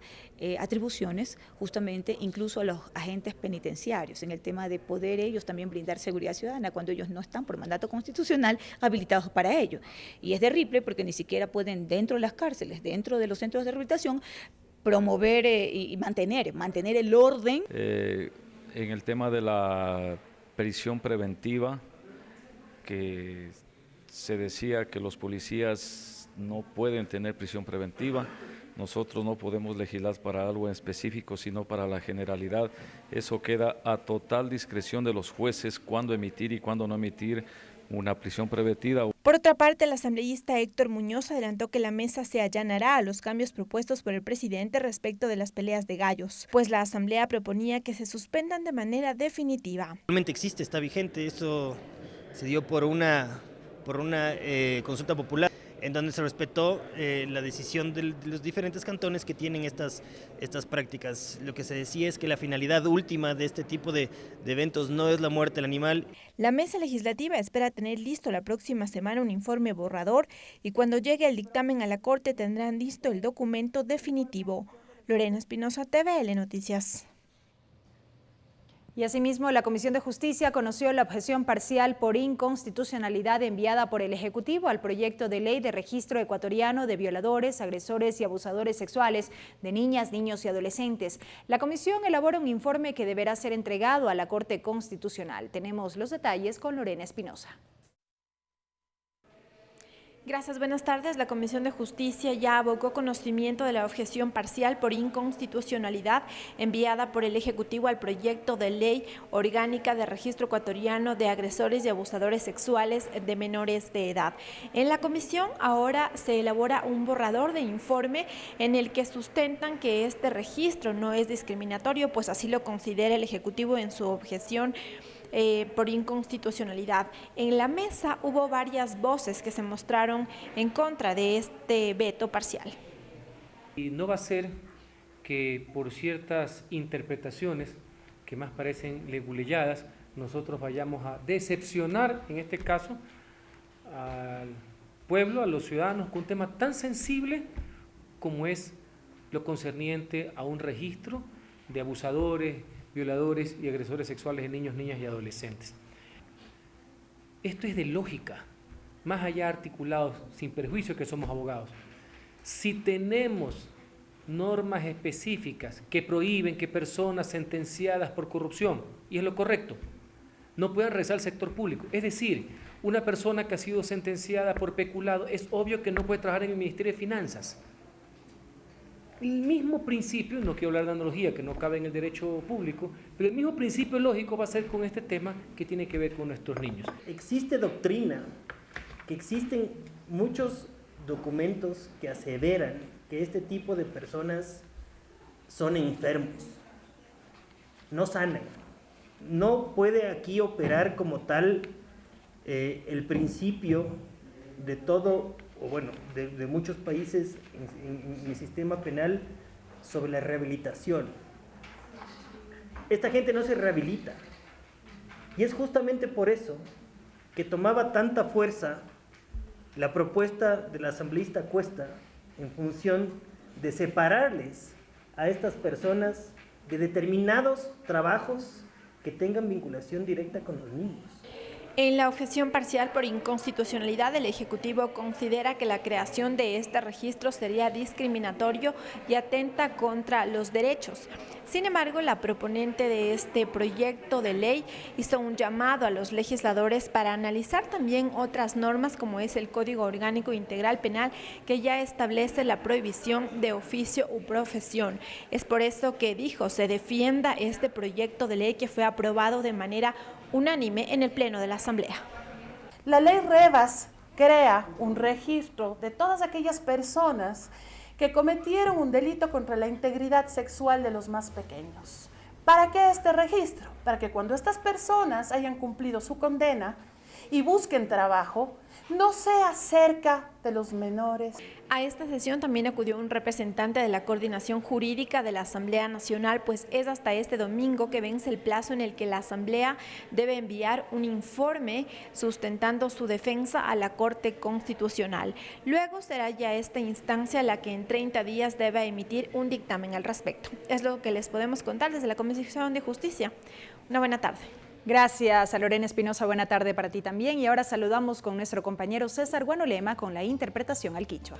atribuciones justamente incluso a los agentes penitenciarios en el tema de poder ellos también brindar seguridad ciudadana cuando ellos no están por mandato constitucional habilitados para ello. Y es terrible porque ni siquiera pueden dentro de las cárceles, dentro de los centros de rehabilitación, promover y mantener el orden. En el tema de la prisión preventiva, que se decía que los policías no pueden tener prisión preventiva, nosotros no podemos legislar para algo en específico, sino para la generalidad. Eso queda a total discreción de los jueces cuándo emitir y cuándo no emitir una prisión preventiva. Por otra parte, el asambleísta Héctor Muñoz adelantó que la mesa se allanará a los cambios propuestos por el presidente respecto de las peleas de gallos, pues la asamblea proponía que se suspendan de manera definitiva. Realmente existe, está vigente, esto se dio por una consulta popular en donde se respetó la decisión de los diferentes cantones que tienen estas prácticas. Lo que se decía es que la finalidad última de este tipo de eventos no es la muerte del animal. La mesa legislativa espera tener listo la próxima semana un informe borrador y cuando llegue el dictamen a la Corte tendrán listo el documento definitivo. Lorena Espinosa, TVL Noticias. Y asimismo, la Comisión de Justicia conoció la objeción parcial por inconstitucionalidad enviada por el Ejecutivo al proyecto de ley de registro ecuatoriano de violadores, agresores y abusadores sexuales de niñas, niños y adolescentes. La comisión elabora un informe que deberá ser entregado a la Corte Constitucional. Tenemos los detalles con Lorena Espinosa. Gracias, buenas tardes. La Comisión de Justicia ya abocó conocimiento de la objeción parcial por inconstitucionalidad enviada por el Ejecutivo al proyecto de ley orgánica de registro ecuatoriano de agresores y abusadores sexuales de menores de edad. En la comisión ahora se elabora un borrador de informe en el que sustentan que este registro no es discriminatorio, pues así lo considera el Ejecutivo en su objeción por inconstitucionalidad. En la mesa hubo varias voces que se mostraron en contra de este veto parcial. Y no va a ser que por ciertas interpretaciones que más parecen leguleyadas, nosotros vayamos a decepcionar, en este caso, al pueblo, a los ciudadanos, con un tema tan sensible como es lo concerniente a un registro de abusadores, violadores y agresores sexuales de niños, niñas y adolescentes. Esto es de lógica, más allá articulados, sin perjuicio que somos abogados. Si tenemos normas específicas que prohíben que personas sentenciadas por corrupción, y es lo correcto, no puedan regresar al sector público, es decir, una persona que ha sido sentenciada por peculado, es obvio que no puede trabajar en el Ministerio de Finanzas. El mismo principio, no quiero hablar de analogía que no cabe en el derecho público, pero el mismo principio lógico va a ser con este tema que tiene que ver con nuestros niños. Existe doctrina, que existen muchos documentos que aseveran que este tipo de personas son enfermos, no sanan. No puede aquí operar como tal el principio de todo, o bueno, de muchos países en el sistema penal sobre la rehabilitación. Esta gente no se rehabilita. Y es justamente por eso que tomaba tanta fuerza la propuesta del asambleísta Cuesta en función de separarles a estas personas de determinados trabajos que tengan vinculación directa con los niños. En la objeción parcial por inconstitucionalidad, el Ejecutivo considera que la creación de este registro sería discriminatorio y atenta contra los derechos. Sin embargo, la proponente de este proyecto de ley hizo un llamado a los legisladores para analizar también otras normas como es el Código Orgánico Integral Penal, que ya establece la prohibición de oficio u profesión. Es por eso que dijo se defienda este proyecto de ley que fue aprobado de manera unánime en el Pleno de la Asamblea. La ley Revas crea un registro de todas aquellas personas que cometieron un delito contra la integridad sexual de los más pequeños. ¿Para qué este registro? Para que cuando estas personas hayan cumplido su condena y busquen trabajo, no sea cerca de los menores. A esta sesión también acudió un representante de la Coordinación Jurídica de la Asamblea Nacional, pues es hasta este domingo que vence el plazo en el que la Asamblea debe enviar un informe sustentando su defensa a la Corte Constitucional. Luego será ya esta instancia la que en 30 días debe emitir un dictamen al respecto. Es lo que les podemos contar desde la Comisión de Justicia. Una buena tarde. Gracias a Lorena Espinosa, buena tarde para ti también. Y ahora saludamos con nuestro compañero César Guanolema con la interpretación al quichua.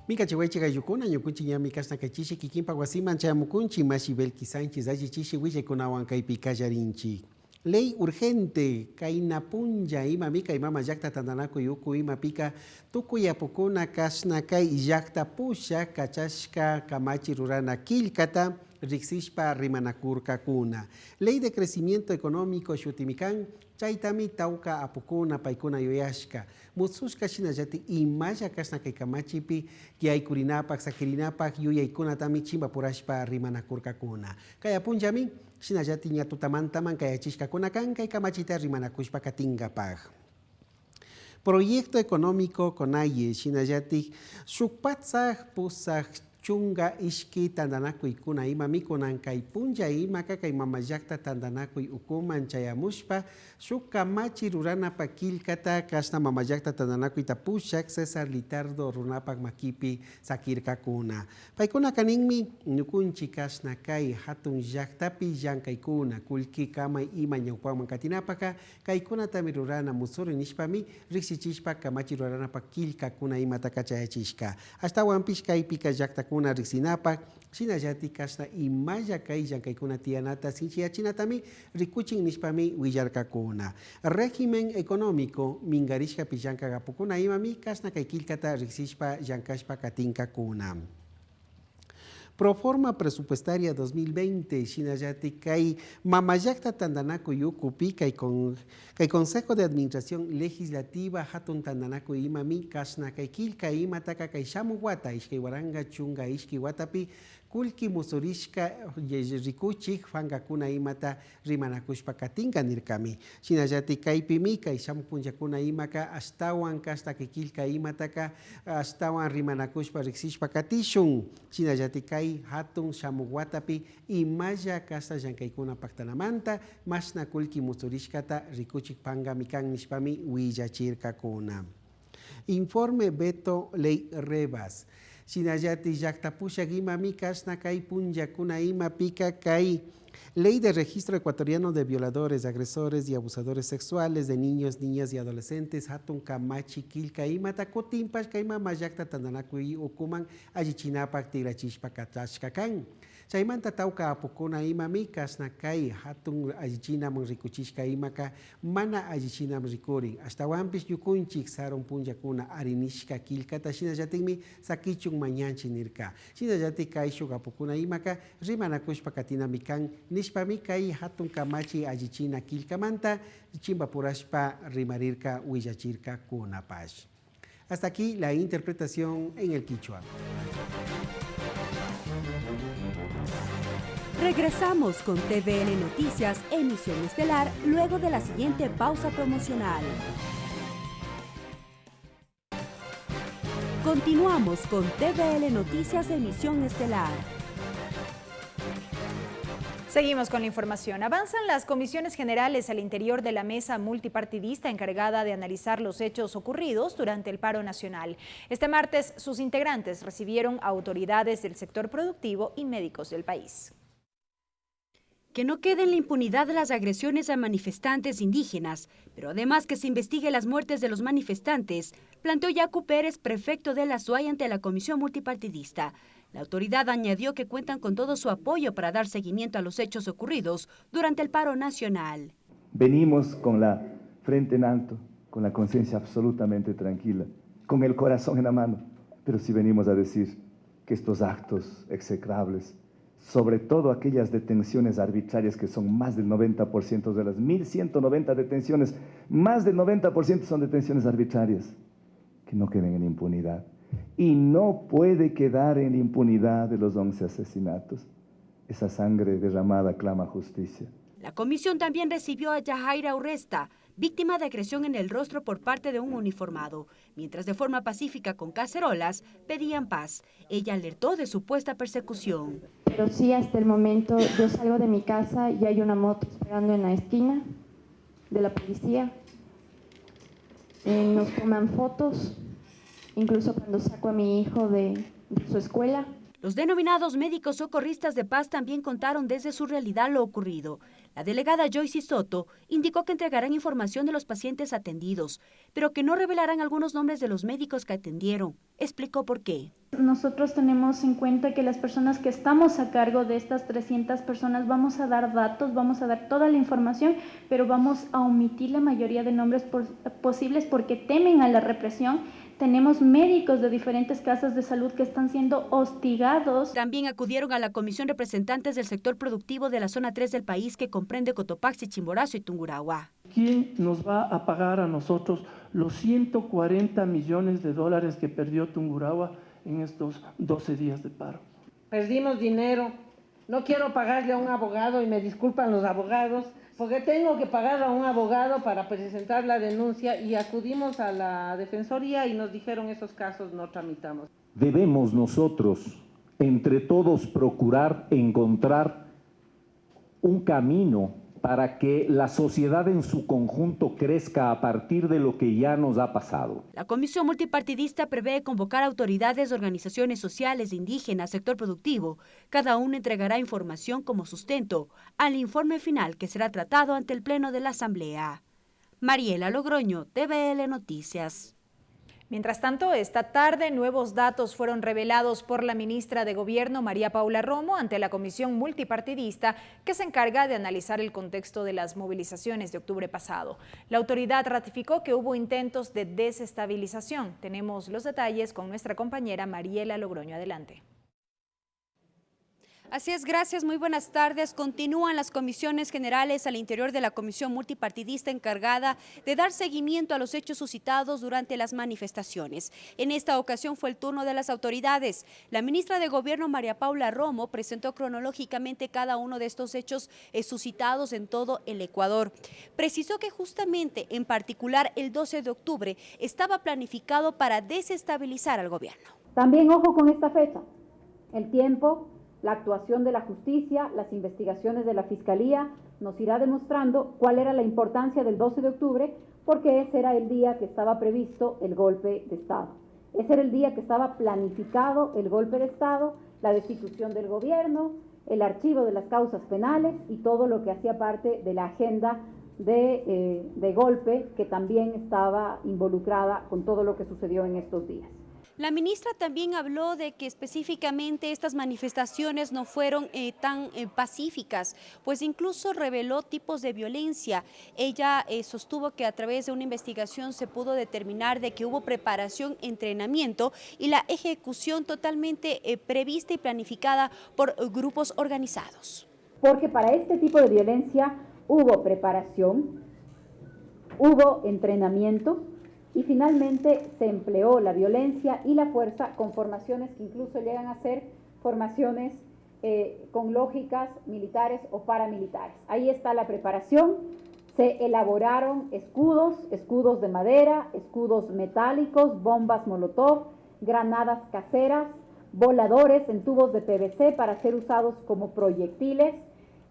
Mika chihuaychi gayukuna, ñukunchi ñami kasna kachishi, kikinpa guasiman chamukunchi, mashibelki Sánchez, ayichishi, huichekunawan kaypi kallarinchi. Ley urgente, kainapunja, ima mika imama yakta tandanaku yuku ima pika, tukuyapukuna kasna kay yakta pusha, kachashka kamachi rurana kilkata, rixishpa rimanakurkakuna. Ley de crecimiento económico shutimikan, chaitami tauka apukuna paikuna yoyashka. Mutsushka shinayati imaya kasna kay kamachipi, kiaykurinapak, sakirinapak, yuyaykuna tami chimba purashpa rimanakurkakuna. Kayapunjami, shinayati ñatutamantaman kayachishkakunakan kay kamachita rimanakushpa katingapaj. Proyecto económico konaye shinayati shukpatzaj pusaj chunga ishki tandanakuy kuna ima mikunan kay punja imaka kay mamayakta tandanakuy ukuman chayamushpa shuk kamachi ruranapa kilkata kasna mamayakta tandanakuy tapushak César Litardo runapak makipi sakirkakuna. Paykuna kaninmi ñukunchi kasna kay hatun llaktapi llankaykuna kulki kamay ima ñawpakman katinapaka kaykunatami rurana musuri nishpami riksichishpa kamachi ruranapa kilkakuna imata kachayachishka. Hasta wampish kaypika llaktakuna rixinapak shinallati kasna imaya kay llankaykuna tiyanata sinchiyachinatami rikuchin nishpami willarkakuna. Régimen económico mingarishkapi llankakapukuna imami kasna kay kilkata rixishpa llankashpa katinkakuna. Proforma presupuestaria 2020, shinallati kay mamayakta tandanaku yukupi kay Consejo de Administración Legislativa hatun tandanaku imami kasna kay kilka imataka kay shamuwata ishkay waranga chunga ishki watapi kulki musurishka rikuchik fangakuna imata rimanakushpa katinka nirkami. Shinallati kaypimi kay shamupunchakuna imaka astawan kasta kay kilka imataka astawan rimanakushpa riksishpa katishun. Shinallati kay hatun shamuwatapi imaya kasta llankaykuna paktanamanta masna kulki musurishkata rikuchik panga mikan nishpami willachirkakuna. Informe Beto Ley Rebas. Shinallati llaktapushak imami kasna kay punllakuna ima pika kay Ley de Registro Ecuatoriano de Violadores, Agresores y Abusadores Sexuales de Niños, Niñas y Adolescentes hatun kamachi kilka ima takotimpash kayma mayakta tandanakuy ukuman allichinapak tirachishpa katashkakan. Chaymanta tauka apukuna imami kasna kay hatun allichinaman rikuchishka imaka mana allichinaman rikurin. Hasta wampish yukunchik saron punllakuna arinishka kilkata shinallatinmi sakichun mañanchi nirka. Shinallati kay shuk apukuna imaka rimanakushpa katinamikan nishpami kay hatun kamachi allichina kilkamanta chimba purashpa rimarirka willachirka kunapash. Hasta aquí la interpretación en el quichua. Regresamos con TVN Noticias, emisión estelar, luego de la siguiente pausa promocional. Continuamos con TVN Noticias, emisión estelar. Seguimos con la información. Avanzan las comisiones generales al interior de la mesa multipartidista encargada de analizar los hechos ocurridos durante el paro nacional. Este martes, sus integrantes recibieron a autoridades del sector productivo y médicos del país. Que no quede en la impunidad las agresiones a manifestantes indígenas, pero además que se investigue las muertes de los manifestantes, planteó Yacu Pérez, prefecto de la SUAY, ante la comisión multipartidista. La autoridad añadió que cuentan con todo su apoyo para dar seguimiento a los hechos ocurridos durante el paro nacional. Venimos con la frente en alto, con la conciencia absolutamente tranquila, con el corazón en la mano, pero sí venimos a decir que estos actos execrables, sobre todo aquellas detenciones arbitrarias que son más del 90% de las 1.190 detenciones, más del 90% son detenciones arbitrarias, que no queden en impunidad. y no puede quedar en impunidad de los 11 asesinatos. Esa sangre derramada clama justicia. La comisión también recibió a Yajaira Urresta, víctima de agresión en el rostro por parte de un uniformado, mientras de forma pacífica con cacerolas pedían paz. Ella alertó de supuesta persecución. Pero sí, hasta el momento yo salgo de mi casa y hay una moto esperando en la esquina de la policía. Nos toman fotos, incluso cuando saco a mi hijo de su escuela. Los denominados médicos socorristas de paz también contaron desde su realidad lo ocurrido. La delegada Joyce Soto indicó que entregarán información de los pacientes atendidos, pero que no revelarán algunos nombres de los médicos que atendieron. Explicó por qué. Nosotros tenemos en cuenta que las personas que estamos a cargo de estas 300 personas vamos a dar datos, vamos a dar toda la información, pero vamos a omitir la mayoría de nombres posibles porque temen a la represión. Tenemos médicos de diferentes casas de salud que están siendo hostigados. También acudieron a la comisión representantes del sector productivo de la zona 3 del país que comprende Cotopaxi, Chimborazo y Tungurahua. ¿Quién nos va a pagar a nosotros los 140 millones de dólares que perdió Tungurahua en estos 12 días de paro? Perdimos dinero, no quiero pagarle a un abogado y me disculpan los abogados, porque tengo que pagar a un abogado para presentar la denuncia y acudimos a la Defensoría y nos dijeron esos casos no tramitamos. Debemos nosotros, entre todos, procurar encontrar un camino para que la sociedad en su conjunto crezca a partir de lo que ya nos ha pasado. La comisión multipartidista prevé convocar autoridades de organizaciones sociales, indígenas, sector productivo. Cada uno entregará información como sustento al informe final que será tratado ante el Pleno de la Asamblea. Mariela Logroño, TVL Noticias. Mientras tanto, esta tarde nuevos datos fueron revelados por la ministra de Gobierno, María Paula Romo, ante la comisión multipartidista que se encarga de analizar el contexto de las movilizaciones de octubre pasado. La autoridad ratificó que hubo intentos de desestabilización. Tenemos los detalles con nuestra compañera Mariela Logroño. Adelante. Así es, gracias, muy buenas tardes. Continúan las comisiones generales al interior de la comisión multipartidista encargada de dar seguimiento a los hechos suscitados durante las manifestaciones. En esta ocasión fue el turno de las autoridades. La ministra de Gobierno, María Paula Romo, presentó cronológicamente cada uno de estos hechos suscitados en todo el Ecuador. Precisó que justamente, en particular, el 12 de octubre estaba planificado para desestabilizar al gobierno. También ojo con esta fecha, el tiempo, la actuación de la justicia, las investigaciones de la Fiscalía nos irá demostrando cuál era la importancia del 12 de octubre, porque ese era el día que estaba previsto el golpe de Estado. Ese era el día que estaba planificado el golpe de Estado, la destitución del gobierno, el archivo de las causas penales y todo lo que hacía parte de la agenda de golpe que también estaba involucrada con todo lo que sucedió en estos días. La ministra también habló de que específicamente estas manifestaciones no fueron tan pacíficas, pues incluso reveló tipos de violencia. Ella sostuvo que a través de una investigación se pudo determinar de que hubo preparación, entrenamiento y la ejecución totalmente prevista y planificada por grupos organizados. Porque para este tipo de violencia hubo preparación, hubo entrenamiento, y finalmente se empleó la violencia y la fuerza con formaciones que incluso llegan a ser formaciones con lógicas militares o paramilitares. Ahí está la preparación, se elaboraron escudos de madera, escudos metálicos, bombas molotov, granadas caseras, voladores en tubos de PVC para ser usados como proyectiles.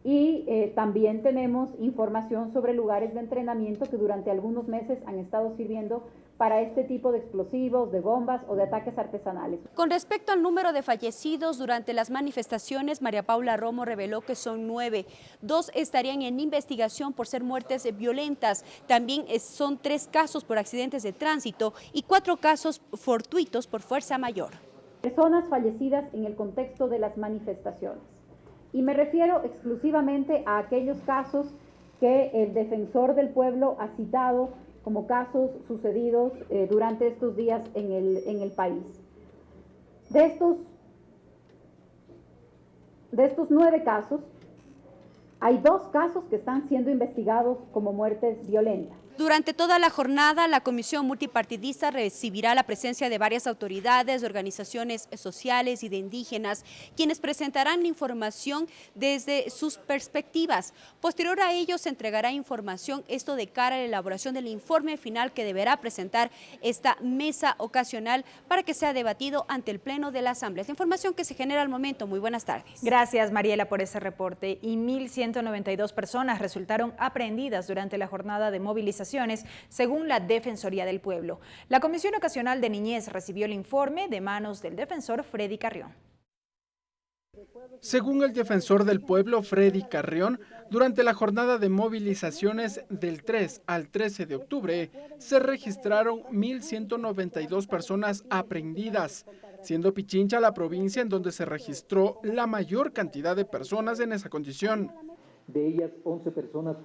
Y también tenemos información sobre lugares de entrenamiento que durante algunos meses han estado sirviendo para este tipo de explosivos, de bombas o de ataques artesanales. Con respecto al número de fallecidos durante las manifestaciones, María Paula Romo reveló que son 9. 2 estarían en investigación por ser muertes violentas. También son 3 casos por accidentes de tránsito y 4 casos fortuitos por fuerza mayor. Personas fallecidas en el contexto de las manifestaciones. Y me refiero exclusivamente a aquellos casos que el defensor del pueblo ha citado como casos sucedidos durante estos días en el país. De estos 9 casos, hay 2 casos que están siendo investigados como muertes violentas. Durante toda la jornada, la Comisión Multipartidista recibirá la presencia de varias autoridades, organizaciones sociales y de indígenas, quienes presentarán la información desde sus perspectivas. Posterior a ello, se entregará información, esto de cara a la elaboración del informe final que deberá presentar esta mesa ocasional para que sea debatido ante el Pleno de la Asamblea. Es la información que se genera al momento. Muy buenas tardes. Gracias, Mariela, por ese reporte. Y 1.192 personas resultaron aprehendidas durante la jornada de movilización, según la Defensoría del Pueblo. La Comisión Ocasional de Niñez recibió el informe de manos del defensor Freddy Carrión. Según el defensor del pueblo, Freddy Carrión, durante la jornada de movilizaciones del 3 al 13 de octubre, se registraron 1.192 personas aprehendidas, siendo Pichincha la provincia en donde se registró la mayor cantidad de personas en esa condición. De ellas, 11 personas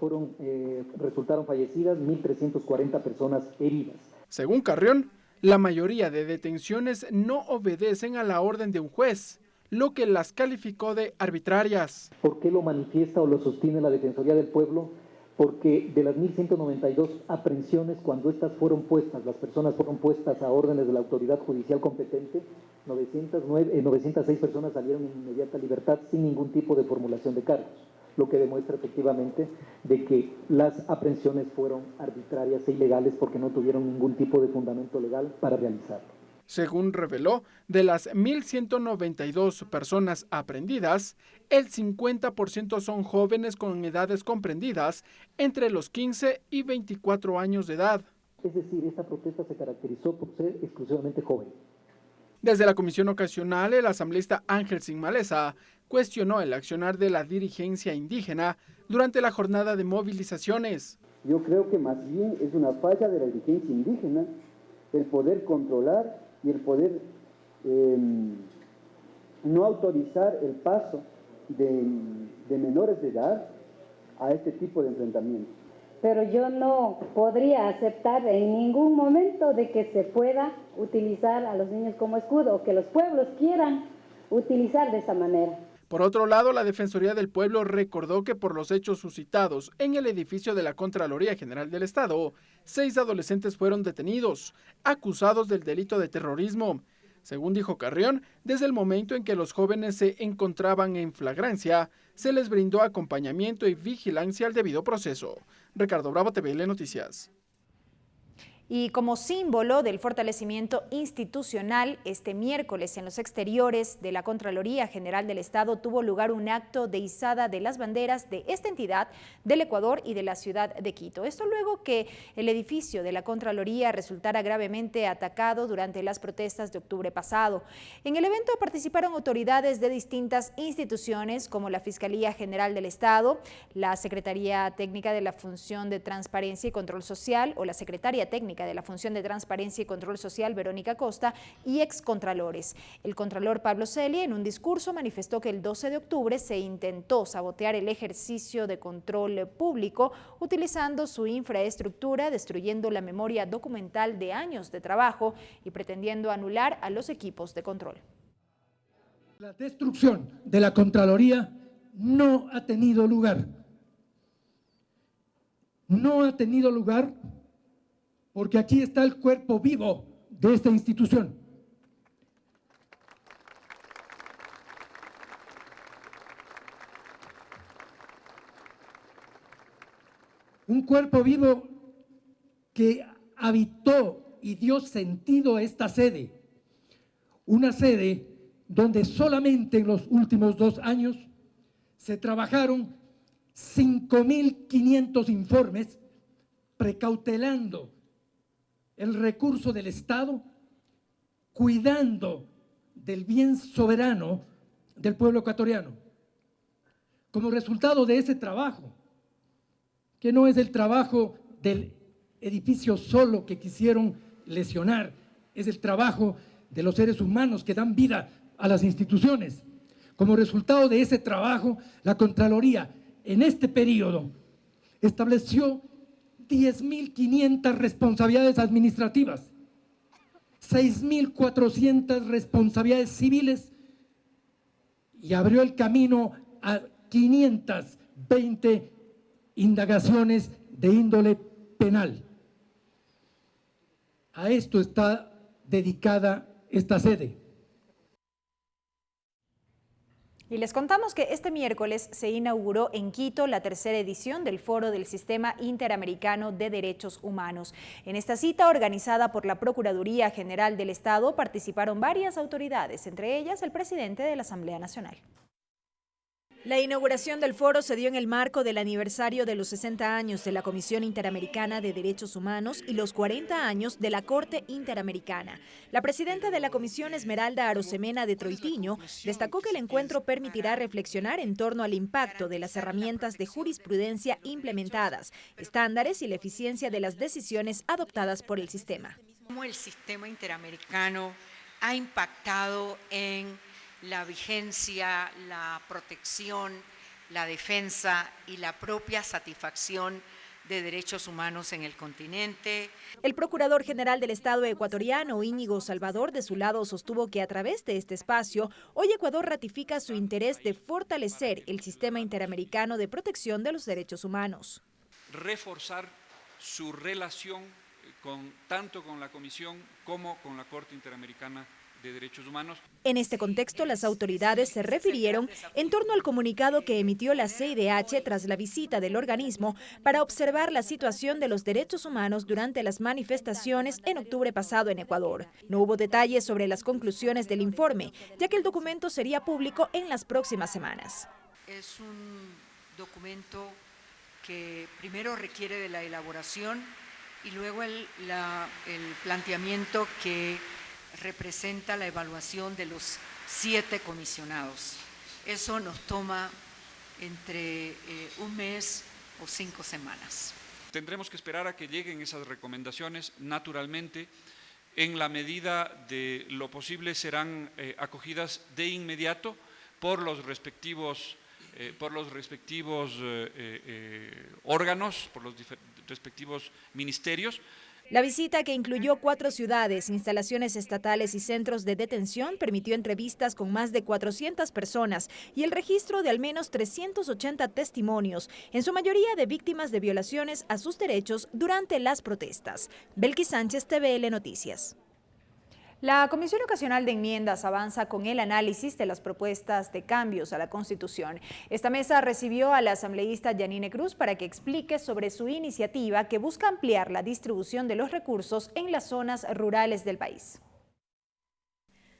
resultaron fallecidas, 1.340 personas heridas. Según Carrión, la mayoría de detenciones no obedecen a la orden de un juez, lo que las calificó de arbitrarias. ¿Por qué lo manifiesta o lo sostiene la Defensoría del Pueblo? Porque de las 1.192 aprehensiones, cuando estas fueron puestas, las personas fueron puestas a órdenes de la autoridad judicial competente, 906 personas salieron en inmediata libertad sin ningún tipo de formulación de cargos, lo que demuestra efectivamente de que las aprehensiones fueron arbitrarias e ilegales porque no tuvieron ningún tipo de fundamento legal para realizarlo. Según reveló, de las 1.192 personas aprehendidas, el 50% son jóvenes con edades comprendidas entre los 15 y 24 años de edad. Es decir, esta protesta se caracterizó por ser exclusivamente joven. Desde la Comisión Ocasional, el asambleísta Ángel Sin Maleza cuestionó el accionar de la dirigencia indígena durante la jornada de movilizaciones. Yo creo que más bien es una falla de la dirigencia indígena el poder controlar y el poder no autorizar el paso de menores de edad a este tipo de enfrentamientos. Pero yo no podría aceptar en ningún momento de que se pueda utilizar a los niños como escudo o que los pueblos quieran utilizar de esa manera. Por otro lado, la Defensoría del Pueblo recordó que por los hechos suscitados en el edificio de la Contraloría General del Estado, 6 adolescentes fueron detenidos, acusados del delito de terrorismo. Según dijo Carrión, desde el momento en que los jóvenes se encontraban en flagrancia, se les brindó acompañamiento y vigilancia al debido proceso. Ricardo Bravo, TVL Noticias. Y como símbolo del fortalecimiento institucional, este miércoles en los exteriores de la Contraloría General del Estado tuvo lugar un acto de izada de las banderas de esta entidad, del Ecuador y de la ciudad de Quito. Esto luego que el edificio de la Contraloría resultara gravemente atacado durante las protestas de octubre pasado. En el evento participaron autoridades de distintas instituciones como la Fiscalía General del Estado, la Secretaría Técnica de la Función de Transparencia y Control Social o la Secretaria Técnica de la Función de Transparencia y Control Social, Verónica Costa, y excontralores. El contralor Pablo Celia, en un discurso, manifestó que el 12 de octubre se intentó sabotear el ejercicio de control público utilizando su infraestructura, destruyendo la memoria documental de años de trabajo y pretendiendo anular a los equipos de control. La destrucción de la Contraloría no ha tenido lugar. No ha tenido lugar porque aquí está el cuerpo vivo de esta institución. Un cuerpo vivo que habitó y dio sentido a esta sede. Una sede donde solamente en los últimos 2 años se trabajaron 5.500 informes precautelando el recurso del Estado, cuidando del bien soberano del pueblo ecuatoriano. Como resultado de ese trabajo, que no es el trabajo del edificio solo que quisieron lesionar, es el trabajo de los seres humanos que dan vida a las instituciones. Como resultado de ese trabajo, la Contraloría en este periodo estableció 10.500 responsabilidades administrativas, 6.400 responsabilidades civiles y abrió el camino a 520 indagaciones de índole penal. A esto está dedicada esta sede. Y les contamos que este miércoles se inauguró en Quito la tercera edición del Foro del Sistema Interamericano de Derechos Humanos. En esta cita, organizada por la Procuraduría General del Estado, participaron varias autoridades, entre ellas el presidente de la Asamblea Nacional. La inauguración del foro se dio en el marco del aniversario de los 60 años de la Comisión Interamericana de Derechos Humanos y los 40 años de la Corte Interamericana. La presidenta de la Comisión, Esmeralda Arosemena de Troitiño, destacó que el encuentro permitirá reflexionar en torno al impacto de las herramientas de jurisprudencia implementadas, estándares y la eficiencia de las decisiones adoptadas por el sistema. Cómo el sistema interamericano ha impactado en la vigencia, la protección, la defensa y la propia satisfacción de derechos humanos en el continente. El Procurador General del Estado ecuatoriano, Íñigo Salvador, de su lado sostuvo que a través de este espacio, hoy Ecuador ratifica su interés de fortalecer el sistema interamericano de protección de los derechos humanos. Reforzar su relación tanto con la Comisión como con la Corte Interamericana de Derechos Humanos. En este contexto, las autoridades se refirieron en torno al comunicado que emitió la CIDH tras la visita del organismo para observar la situación de los derechos humanos durante las manifestaciones en octubre pasado en Ecuador. No hubo detalles sobre las conclusiones del informe, ya que el documento sería público en las próximas semanas. Es un documento que primero requiere de la elaboración y luego el planteamiento que representa la evaluación de los 7 comisionados. Eso nos toma entre un mes o 5 semanas. Tendremos que esperar a que lleguen esas recomendaciones. Naturalmente, en la medida de lo posible serán acogidas de inmediato por los respectivos órganos, por los respectivos ministerios. La visita, que incluyó 4 ciudades, instalaciones estatales y centros de detención, permitió entrevistas con más de 400 personas y el registro de al menos 380 testimonios, en su mayoría de víctimas de violaciones a sus derechos durante las protestas. Belkis Sánchez, TVL Noticias. La Comisión Ocasional de Enmiendas avanza con el análisis de las propuestas de cambios a la Constitución. Esta mesa recibió a la asambleísta Yanine Cruz para que explique sobre su iniciativa que busca ampliar la distribución de los recursos en las zonas rurales del país.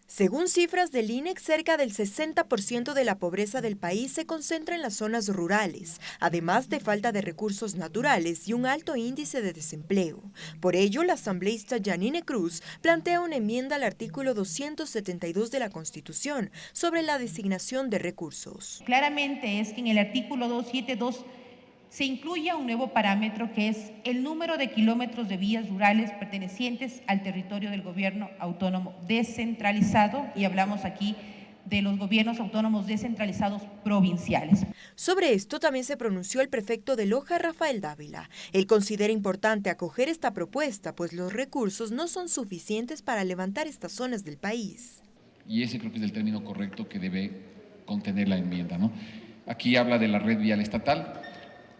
Según cifras del INEC, cerca del 60% de la pobreza del país se concentra en las zonas rurales, además de falta de recursos naturales y un alto índice de desempleo. Por ello, la asambleísta Yanine Cruz plantea una enmienda al artículo 272 de la Constitución sobre la designación de recursos. Claramente es que en el artículo 272 se incluye un nuevo parámetro que es el número de kilómetros de vías rurales pertenecientes al territorio del gobierno autónomo descentralizado, y hablamos aquí de los gobiernos autónomos descentralizados provinciales. Sobre esto también se pronunció el prefecto de Loja, Rafael Dávila. Él considera importante acoger esta propuesta, pues los recursos no son suficientes para levantar estas zonas del país. Y ese creo que es el término correcto que debe contener la enmienda, ¿no? Aquí habla de la red vial estatal,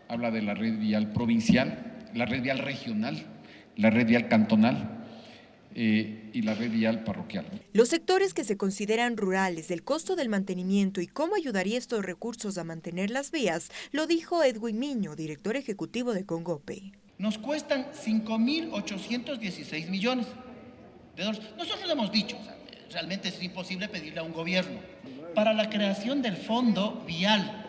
habla de la red vial provincial, la red vial regional, la red vial cantonal y la red vial parroquial. Los sectores que se consideran rurales, el costo del mantenimiento y cómo ayudaría estos recursos a mantener las vías, lo dijo Edwin Miño, director ejecutivo de Congope. Nos cuestan 5.816 millones de dólares. Nosotros hemos dicho, realmente es imposible pedirle a un gobierno para la creación del fondo vial,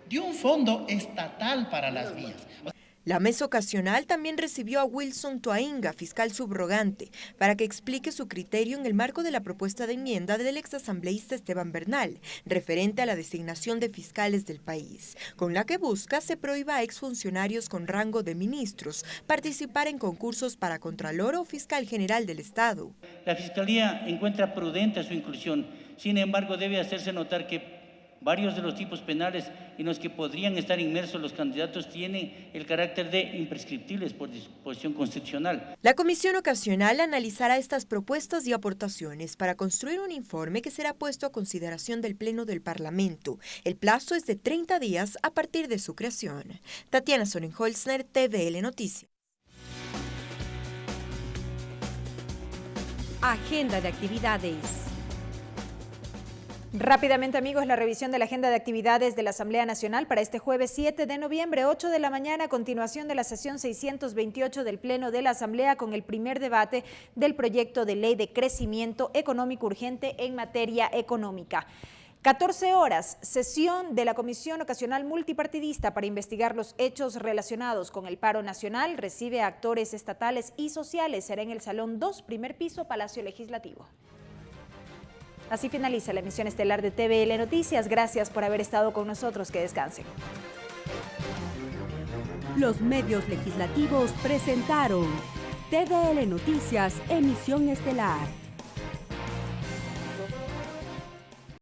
de un fondo estatal para las vías. La mesa ocasional también recibió a Wilson Toainga, fiscal subrogante, para que explique su criterio en el marco de la propuesta de enmienda del exasambleísta Esteban Bernal, referente a la designación de fiscales del país, con la que busca se prohíba a exfuncionarios con rango de ministros participar en concursos para Contralor o Fiscal General del Estado. La Fiscalía encuentra prudente su inclusión, sin embargo debe hacerse notar que Varios de los tipos penales en los que podrían estar inmersos los candidatos tienen el carácter de imprescriptibles por disposición constitucional. La comisión ocasional analizará estas propuestas y aportaciones para construir un informe que será puesto a consideración del Pleno del Parlamento. El plazo es de 30 días a partir de su creación. Tatiana Sonnenholzner, TVL Noticias. Agenda de actividades. Rápidamente, amigos, la revisión de la agenda de actividades de la Asamblea Nacional para este jueves 7 de noviembre, 8 de la mañana, continuación de la sesión 628 del Pleno de la Asamblea con el primer debate del proyecto de ley de crecimiento económico urgente en materia económica. 14 horas, sesión de la Comisión Ocasional Multipartidista para investigar los hechos relacionados con el paro nacional. Recibe a actores estatales y sociales. Será en el Salón 2, primer piso, Palacio Legislativo. Así finaliza la emisión estelar de TVL Noticias. Gracias por haber estado con nosotros. Que descansen. Los medios legislativos presentaron TVL Noticias, emisión estelar.